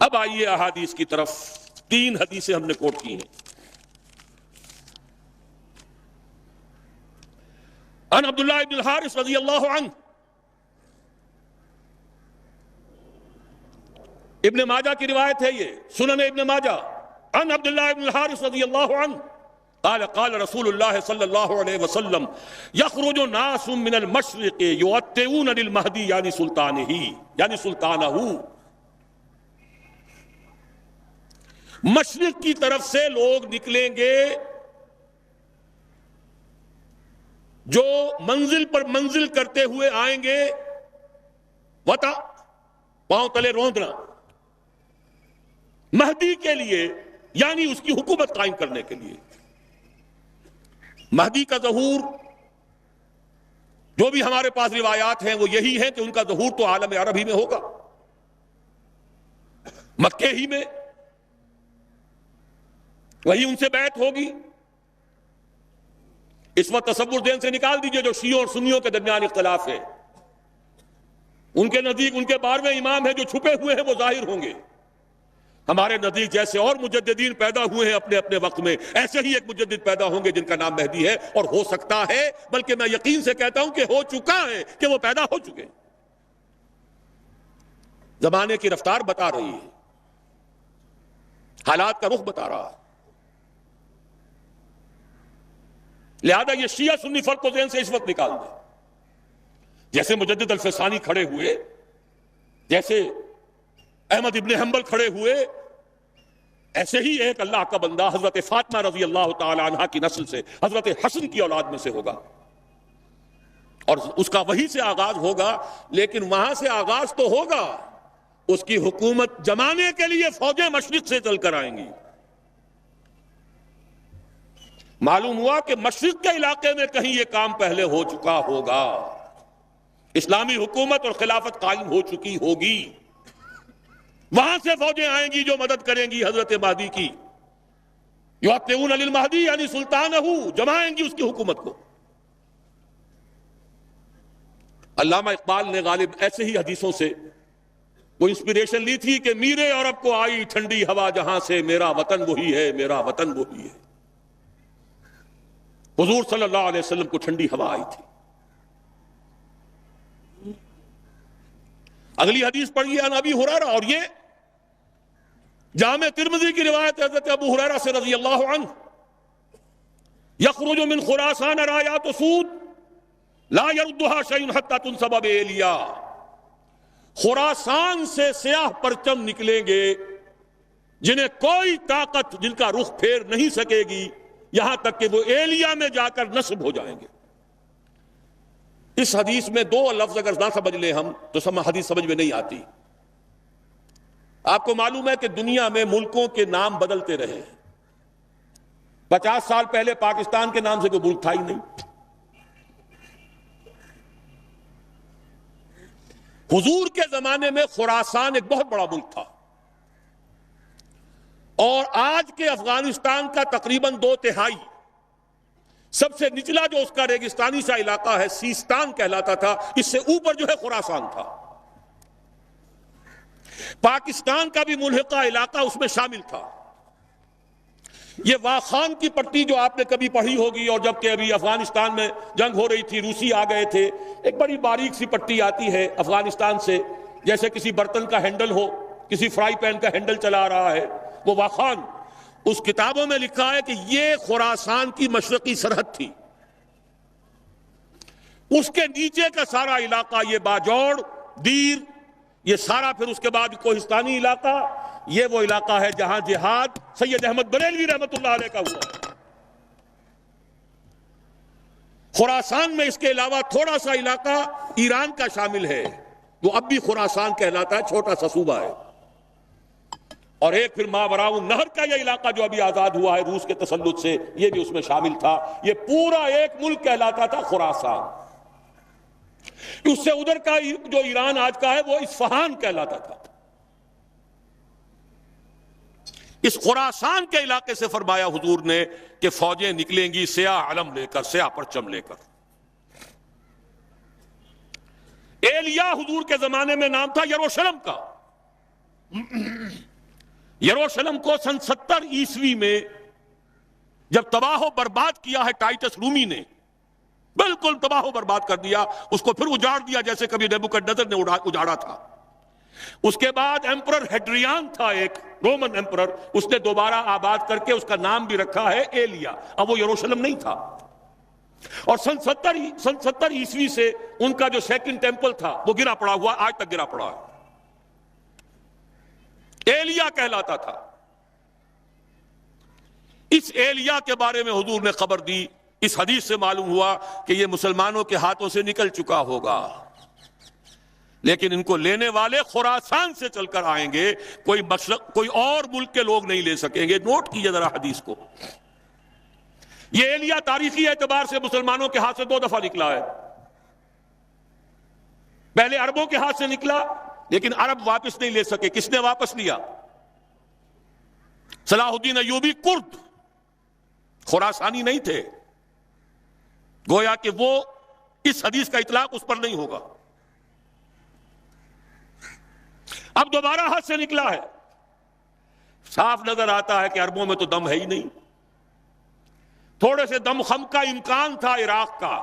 اب آئیے احادیث کی طرف، 3 حدیثیں ہم نے کوٹ کی ہیں۔ عن عبداللہ ابن الحارث رضی اللہ عنہ، ابن ماجہ کی روایت ہے، یہ سنن ابن ماجہ، عن عبداللہ ابن الحارث رضی اللہ عنہ قال قال رسول اللہ صلی اللہ علیہ وسلم یخرج ناس من المشرق یؤتئون للمہدی یعنی سلطانہ، مشرق کی طرف سے لوگ نکلیں گے جو منزل پر منزل کرتے ہوئے آئیں گے، وطا پاؤں تلے روندنا، مہدی کے لیے، یعنی اس کی حکومت قائم کرنے کے لیے۔ مہدی کا ظہور، جو بھی ہمارے پاس روایات ہیں وہ یہی ہے کہ ان کا ظہور تو عالم عرب ہی میں ہوگا، مکے ہی میں، وہی ان سے بیعت ہوگی۔ اس وقت تصور ذہن سے نکال دیجئے جو شیعوں اور سنیوں کے درمیان اختلاف ہے، ان کے نزدیک ان کے 12ویں امام ہیں جو چھپے ہوئے ہیں وہ ظاہر ہوں گے، ہمارے نزدیک جیسے اور مجددین پیدا ہوئے ہیں اپنے اپنے وقت میں، ایسے ہی ایک مجدد پیدا ہوں گے جن کا نام مہدی ہے، اور ہو سکتا ہے، بلکہ میں یقین سے کہتا ہوں کہ ہو چکا ہے، کہ وہ پیدا ہو چکے۔ زمانے کی رفتار بتا رہی ہے، حالات کا رخ بتا رہا ہے، لہذا یہ شیعہ سنی فرق کو ذہن سے اس وقت نکال دیں۔ جیسے مجدد الفسانی کھڑے ہوئے، جیسے احمد ابن حنبل کھڑے ہوئے، ایسے ہی ایک اللہ کا بندہ حضرت فاطمہ رضی اللہ تعالی عنہا کی نسل سے، حضرت حسن کی اولاد میں سے ہوگا، اور اس کا وہی سے آغاز ہوگا، لیکن وہاں سے آغاز تو ہوگا، اس کی حکومت جمانے کے لیے فوجیں مشرق سے چل کر آئیں گی۔ معلوم ہوا کہ مشرق کے علاقے میں کہیں یہ کام پہلے ہو چکا ہوگا، اسلامی حکومت اور خلافت قائم ہو چکی ہوگی، وہاں سے فوجیں آئیں گی جو مدد کریں گی حضرت مہدی کی، یؤتئون للمہدی یعنی سلطانہ، جمائیں گی اس کی حکومت کو۔ علامہ اقبال نے غالب ایسے ہی حدیثوں سے وہ انسپریشن لی تھی کہ میرے عرب کو آئی ٹھنڈی ہوا جہاں سے، میرا وطن وہی ہے، میرا وطن وہی ہے۔ حضور صلی اللہ علیہ وسلم کو ٹھنڈی ہوا آئی تھی۔ اگلی حدیث پڑھیے، عن ابی ہریرہ، اور یہ جامع ترمذی کی روایت حضرت ابو ہریرہ سے رضی اللہ عنہ، یخرج من خراسان رایات سود لا یردها شیء حتی تنصب بایلیا، خراسان سے سیاہ پرچم نکلیں گے جنہیں کوئی طاقت جن کا رخ پھیر نہیں سکے گی، یہاں تک کہ وہ ایلیا میں جا کر نصب ہو جائیں گے۔ اس حدیث میں 2 لفظ اگر نہ سمجھ لیں ہم تو حدیث سمجھ میں نہیں آتی۔ آپ کو معلوم ہے کہ دنیا میں ملکوں کے نام بدلتے رہے، 50 سال پہلے پاکستان کے نام سے کوئی ملک تھا ہی نہیں۔ حضور کے زمانے میں خراسان ایک بہت بڑا ملک تھا، اور آج کے افغانستان کا تقریباً 2/3 سب سے نچلا جو اس کا ریگستانی سا علاقہ ہے سیستان کہلاتا تھا، اس سے اوپر جو ہے خراسان تھا۔ پاکستان کا بھی ملحقہ علاقہ اس میں شامل تھا۔ یہ واخان کی پٹی جو آپ نے کبھی پڑھی ہوگی، اور جبکہ ابھی افغانستان میں جنگ ہو رہی تھی، روسی آ گئے تھے، ایک بڑی باریک سی پٹی آتی ہے افغانستان سے، جیسے کسی برتن کا ہینڈل ہو، کسی فرائی پین کا ہینڈل چلا رہا ہے، وہ واخان۔ اس کتابوں میں لکھا ہے کہ یہ خراسان کی مشرقی سرحد تھی۔ اس کے نیچے کا سارا علاقہ، یہ باجوڑ، دیر، یہ سارا پھر اس کے بعد کوہستانی علاقہ، یہ وہ علاقہ ہے جہاں جہاد سید احمد بریلوی رحمت اللہ علیہ کا ہوا ہے۔ خراسان میں اس کے علاوہ تھوڑا سا علاقہ ایران کا شامل ہے، وہ اب بھی خراسان کہلاتا ہے، چھوٹا سا صوبہ ہے۔ اور ایک پھر ماوراء النہر کا یہ علاقہ جو ابھی آزاد ہوا ہے روس کے تسلط سے، یہ بھی اس میں شامل تھا۔ یہ پورا ایک ملک کہلاتا تھا خراسان۔ اس سے ادھر کا جو ایران آج کا ہے وہ اصفہان کہلاتا تھا۔ اس خراسان کے علاقے سے فرمایا حضور نے کہ فوجیں نکلیں گی سیاہ علم لے کر، سیاہ پرچم لے کر۔ ایلیا حضور کے زمانے میں نام تھا یروشلم کا۔ یروشلم کو سن 70 عیسوی میں جب تباہ و برباد کیا ہے ٹائٹس رومی نے، بالکل تباہ و برباد کر دیا، اس کو پھر اجاڑ دیا جیسے کبھی نیبوکڈنیزر نے اجاڑا تھا۔ اس کے بعد ایمپرر ہیڈریان تھا ایک رومن ایمپرر، اس نے دوبارہ آباد کر کے اس کا نام بھی رکھا ہے ایلیا۔ اب وہ یروشلم نہیں تھا، اور سن 70 عیسوی سے ان کا جو سیکنڈ ٹیمپل تھا وہ گرا پڑا ہوا، آج تک گرا پڑا ہے، ایلیا کہلاتا تھا۔ اس ایلیا کے بارے میں حضور نے خبر دی، اس حدیث سے معلوم ہوا کہ یہ مسلمانوں کے ہاتھوں سے نکل چکا ہوگا، لیکن ان کو لینے والے خراسان سے چل کر آئیں گے، کوئی اور ملک کے لوگ نہیں لے سکیں گے۔ نوٹ کیجئے ذرا حدیث کو۔ یہ ایلیا تاریخی اعتبار سے مسلمانوں کے ہاتھ سے 2 دفعہ نکلا ہے۔ پہلے عربوں کے ہاتھ سے نکلا، لیکن عرب واپس نہیں لے سکے۔ کس نے واپس لیا؟ صلاح الدین ایوبی کرد، خراسانی نہیں تھے۔ گویا کہ وہ اس حدیث کا اطلاق اس پر نہیں ہوگا۔ اب دوبارہ ہاتھ سے نکلا ہے، صاف نظر آتا ہے کہ عربوں میں تو دم ہے ہی نہیں۔ تھوڑے سے دم خم کا امکان تھا عراق کا،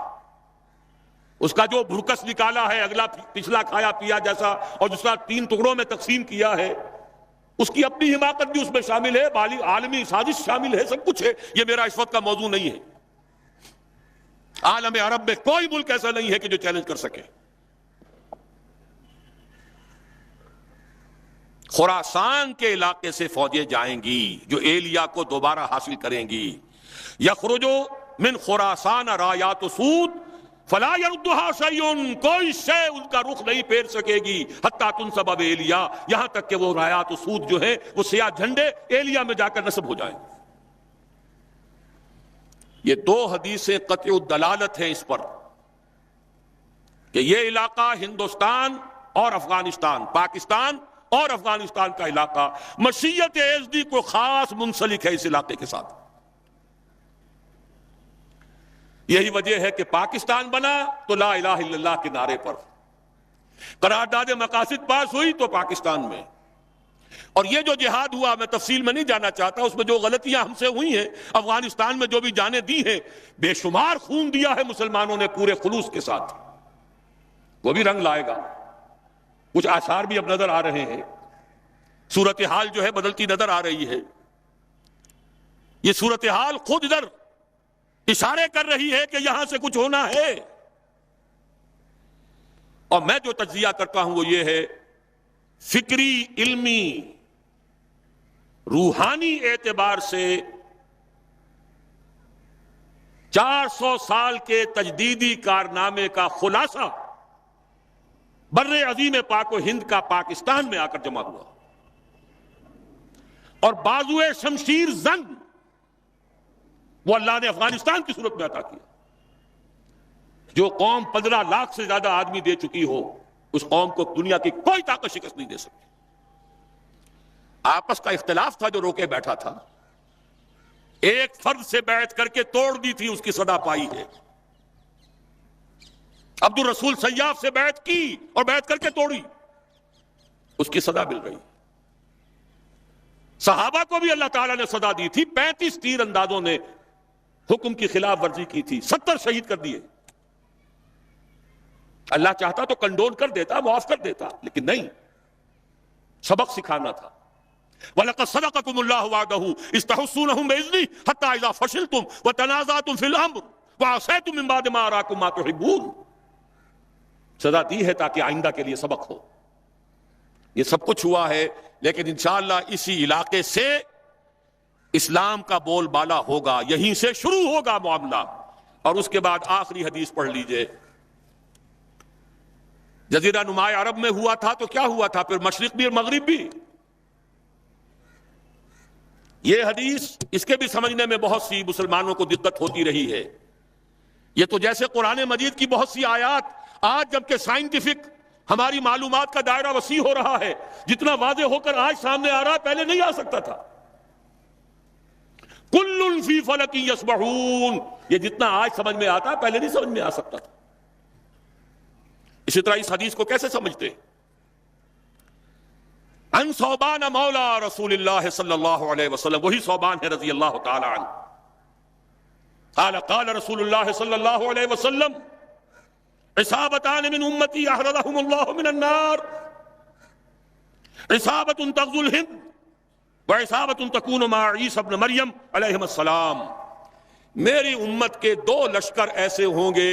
اس کا جو بھرکس نکالا ہے، اگلا پچھلا کھایا پیا جیسا، اور دوسرا 3 ٹکڑوں میں تقسیم کیا ہے، اس کی اپنی حماقت بھی اس میں شامل ہے، عالمی سازش شامل ہے، سب کچھ ہے۔ یہ میرا اس وقت کا موضوع نہیں ہے۔ عالم عرب میں کوئی ملک ایسا نہیں ہے کہ جو چیلنج کر سکے۔ خراسان کے علاقے سے فوجیں جائیں گی جو ایلیا کو دوبارہ حاصل کریں گی۔ یخرجو من خراسان رایات سود فلا یردھا شیء، کوئی شے ان کا رخ نہیں پھیر سکے گی حتی تنصب ایلیا، یہاں تک کہ وہ رایات سود جو ہیں وہ سیاہ جھنڈے ایلیا میں جا کر نصب ہو جائیں۔ یہ 2 حدیثیں قطع الدلالت ہیں اس پر کہ یہ علاقہ ہندوستان اور افغانستان، پاکستان اور افغانستان کا علاقہ مشیت ایزدی کو خاص منسلک ہے اس علاقے کے ساتھ۔ یہی وجہ ہے کہ پاکستان بنا تو لا الہ الا اللہ کے نعرے پر، قرارداد مقاصد پاس ہوئی تو پاکستان میں۔ اور یہ جو جہاد ہوا، میں تفصیل میں نہیں جانا چاہتا، اس میں جو غلطیاں ہم سے ہوئی ہیں، افغانستان میں جو بھی جانیں دی ہیں، بے شمار خون دیا ہے مسلمانوں نے پورے خلوص کے ساتھ، وہ بھی رنگ لائے گا۔ کچھ آثار بھی اب نظر آ رہے ہیں، صورتحال جو ہے بدلتی نظر آ رہی ہے۔ یہ صورتحال خود ادھر اشارے کر رہی ہے کہ یہاں سے کچھ ہونا ہے۔ اور میں جو تجزیہ کرتا ہوں وہ یہ ہے، فکری، علمی، روحانی اعتبار سے 400 سال کے تجدیدی کارنامے کا خلاصہ بر عظیم پاک و ہند کا پاکستان میں آ کر جمع ہوا، اور بازوئے شمشیر زنگ وہ اللہ نے افغانستان کی صورت میں عطا کیا۔ جو قوم 15 لاکھ سے زیادہ آدمی دے چکی ہو، اس قوم کو دنیا کی کوئی طاقت شکست نہیں دے سکتی۔ آپس کا اختلاف تھا جو روکے بیٹھا تھا، ایک فرد سے بیعت کر کے توڑ دی تھی، اس کی صدا پائی ہے۔ عبد الرسول سیاف سے بیعت کی اور بیعت کر کے توڑی، اس کی صدا مل رہی۔ صحابہ کو بھی اللہ تعالیٰ نے صدا دی تھی، 35 تیر اندازوں نے حکم کی خلاف ورزی کی تھی، 70 شہید کر دیے۔ اللہ چاہتا تو کنڈون کر دیتا، معاف کر دیتا، لیکن نہیں، سبق سکھانا تھا۔ وَلَقَدْ صَدَقَكُمُ اللَّهُ وَعْدَهُ إِذْ تَحُسُّونَهُم بِإِذْنِهِ حَتَّىٰ إِذَا فَشِلْتُمْ وَتَنَازَعْتُمْ فِي الْأَمْرِ وَعَصَيْتُم مِّن بَعْدِ مَا أَرَاكُم مَّا تُحِبُّونَ۔ سزا دی ہے تاکہ آئندہ کے لیے سبق ہو۔ یہ سب کچھ ہوا ہے، لیکن انشاءاللہ اسی علاقے سے اسلام کا بول بالا ہوگا، یہیں سے شروع ہوگا معاملہ۔ اور اس کے بعد آخری حدیث پڑھ لیجئے۔ جزیرہ نما عرب میں ہوا تھا تو کیا ہوا تھا، پھر مشرق بھی اور مغرب بھی۔ یہ حدیث، اس کے بھی سمجھنے میں بہت سی مسلمانوں کو دقت ہوتی رہی ہے۔ یہ تو جیسے قرآن مجید کی بہت سی آیات آج جبکہ سائنٹیفک ہماری معلومات کا دائرہ وسیع ہو رہا ہے، جتنا واضح ہو کر آج سامنے آ رہا ہے پہلے نہیں آ سکتا تھا۔ کل فی فلک یسبحون، یہ جتنا آج سمجھ میں آتا ہے پہلے نہیں سمجھ میں آ سکتا تھا۔ اسی طرح اس حدیث کو کیسے سمجھتے؟ ان ثوبان مولا رسول اللہ صلی اللہ علیہ وسلم، وہی ثوبان ہے رضی اللہ تعالی عنہ۔ قال قال رسول اللہ صلی اللہ علیہ وسلم عصابتان من امتی احرزهم اللہ من النار، عصابت تغزو الہند وعصابت تکون مع عیسی ابن مریم علیہ السلام۔ میری امت کے دو لشکر ایسے ہوں گے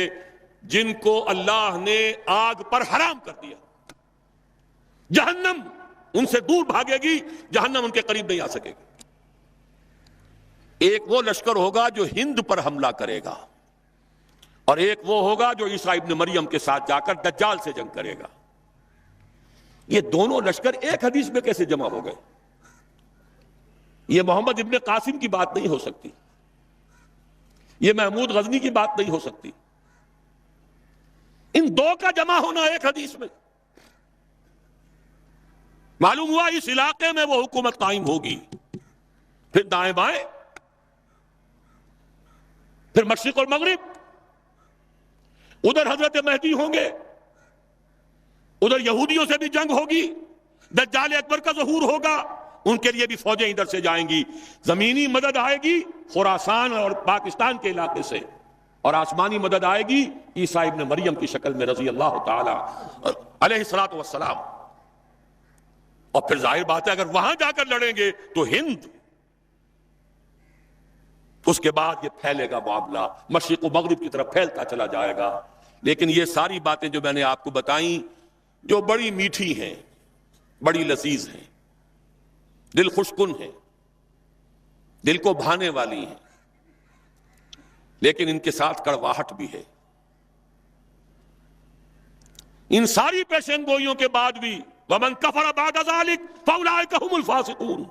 جن کو اللہ نے آگ پر حرام کر دیا، جہنم ان سے دور بھاگے گی، جہنم ان کے قریب نہیں آ سکے گی۔ ایک وہ لشکر ہوگا جو ہند پر حملہ کرے گا، اور ایک وہ ہوگا جو عیسیٰ ابن مریم کے ساتھ جا کر دجال سے جنگ کرے گا۔ یہ دونوں لشکر ایک حدیث میں کیسے جمع ہو گئے؟ یہ محمد ابن قاسم کی بات نہیں ہو سکتی، یہ محمود غزنی کی بات نہیں ہو سکتی۔ ان دو کا جمع ہونا ایک حدیث میں، معلوم ہوا اس علاقے میں وہ حکومت قائم ہوگی، پھر دائیں بائیں، پھر مشرق اور مغرب، ادھر حضرت مہدی ہوں گے، ادھر یہودیوں سے بھی جنگ ہوگی، دجال اکبر کا ظہور ہوگا، ان کے لیے بھی فوجیں ادھر سے جائیں گی، زمینی مدد آئے گی خراسان اور پاکستان کے علاقے سے، اور آسمانی مدد آئے گی عیسیٰ ابن مریم کی شکل میں رضی اللہ تعالی علیہ الصلوۃ والسلام۔ اور پھر ظاہر بات ہے اگر وہاں جا کر لڑیں گے تو ہند، اس کے بعد یہ پھیلے گا معاملہ، مشرق و مغرب کی طرف پھیلتا چلا جائے گا۔ لیکن یہ ساری باتیں جو میں نے آپ کو بتائیں، جو بڑی میٹھی ہیں، بڑی لذیذ ہیں، دل خوشکن ہیں، دل کو بھانے والی ہیں، لیکن ان کے ساتھ کڑواہٹ بھی ہے۔ ان ساری پیشن گوئیوں کے بعد بھی وَمَنْ كَفَرَ بَعْدَ ذَلِكَ فَأُولَٰئِكَ هُمُ الْفَاسِقُونَ،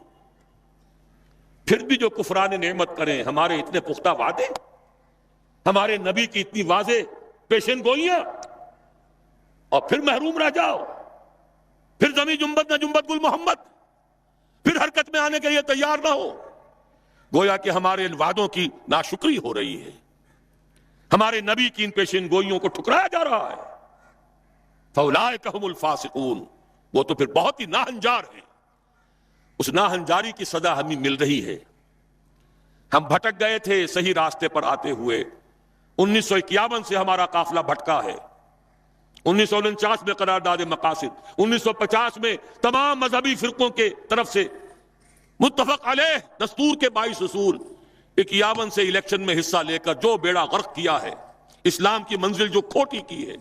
پھر بھی جو کفران نعمت کریں، ہمارے اتنے پختہ وعدے، ہمارے نبی کی اتنی واضح پیشن گوئیاں، اور پھر محروم رہ جاؤ، پھر زمیں جنبت نہ جنبت گل محمد، پھر حرکت میں آنے کے لیے تیار نہ ہو، گویا کہ ہمارے ان وعدوں کی ناشکری ہو رہی ہے، ہمارے نبی کی ان پیشن گوئیوں کو ٹھکرایا جا رہا ہے۔ فَأُولَٰئِكَ هُمُ الْفَاسِقُونَ، وہ تو پھر بہت ہی ناہنجار ہیں۔ اس ناہنجاری کی سزا ہمیں مل رہی ہے۔ ہم بھٹک گئے تھے صحیح راستے پر آتے ہوئے، 1951 سے ہمارا قافلہ بھٹکا ہے، 1949 میں قرارداد مقاصد، 1950 میں تمام مذہبی فرقوں کے طرف سے متفق علیہ دستور کے 22 اصول، 51 سے الیکشن میں حصہ لے کر جو بیڑا غرق کیا ہے، اسلام کی منزل جو کھوٹی کی ہے،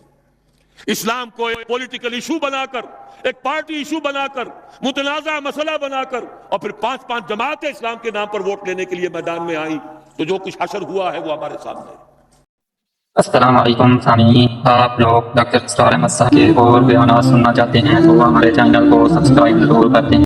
اسلام کو ایک پولیٹیکل ایشو بنا کر، ایک پارٹی ایشو بنا کر، متنازع مسئلہ بنا کر، اور پھر 5 جماعتیں اسلام کے نام پر ووٹ لینے کے لیے میدان میں آئیں، تو جو کچھ حشر ہوا ہے وہ ہمارے سامنے ہے۔ السلام علیکم سامعین، آپ لوگ ڈاکٹر اسرار احمد صاحب کے اور بیانات سننا چاہتے ہیں تو ہمارے چینل کو سبسکرائب ضرور کرتے ہیں۔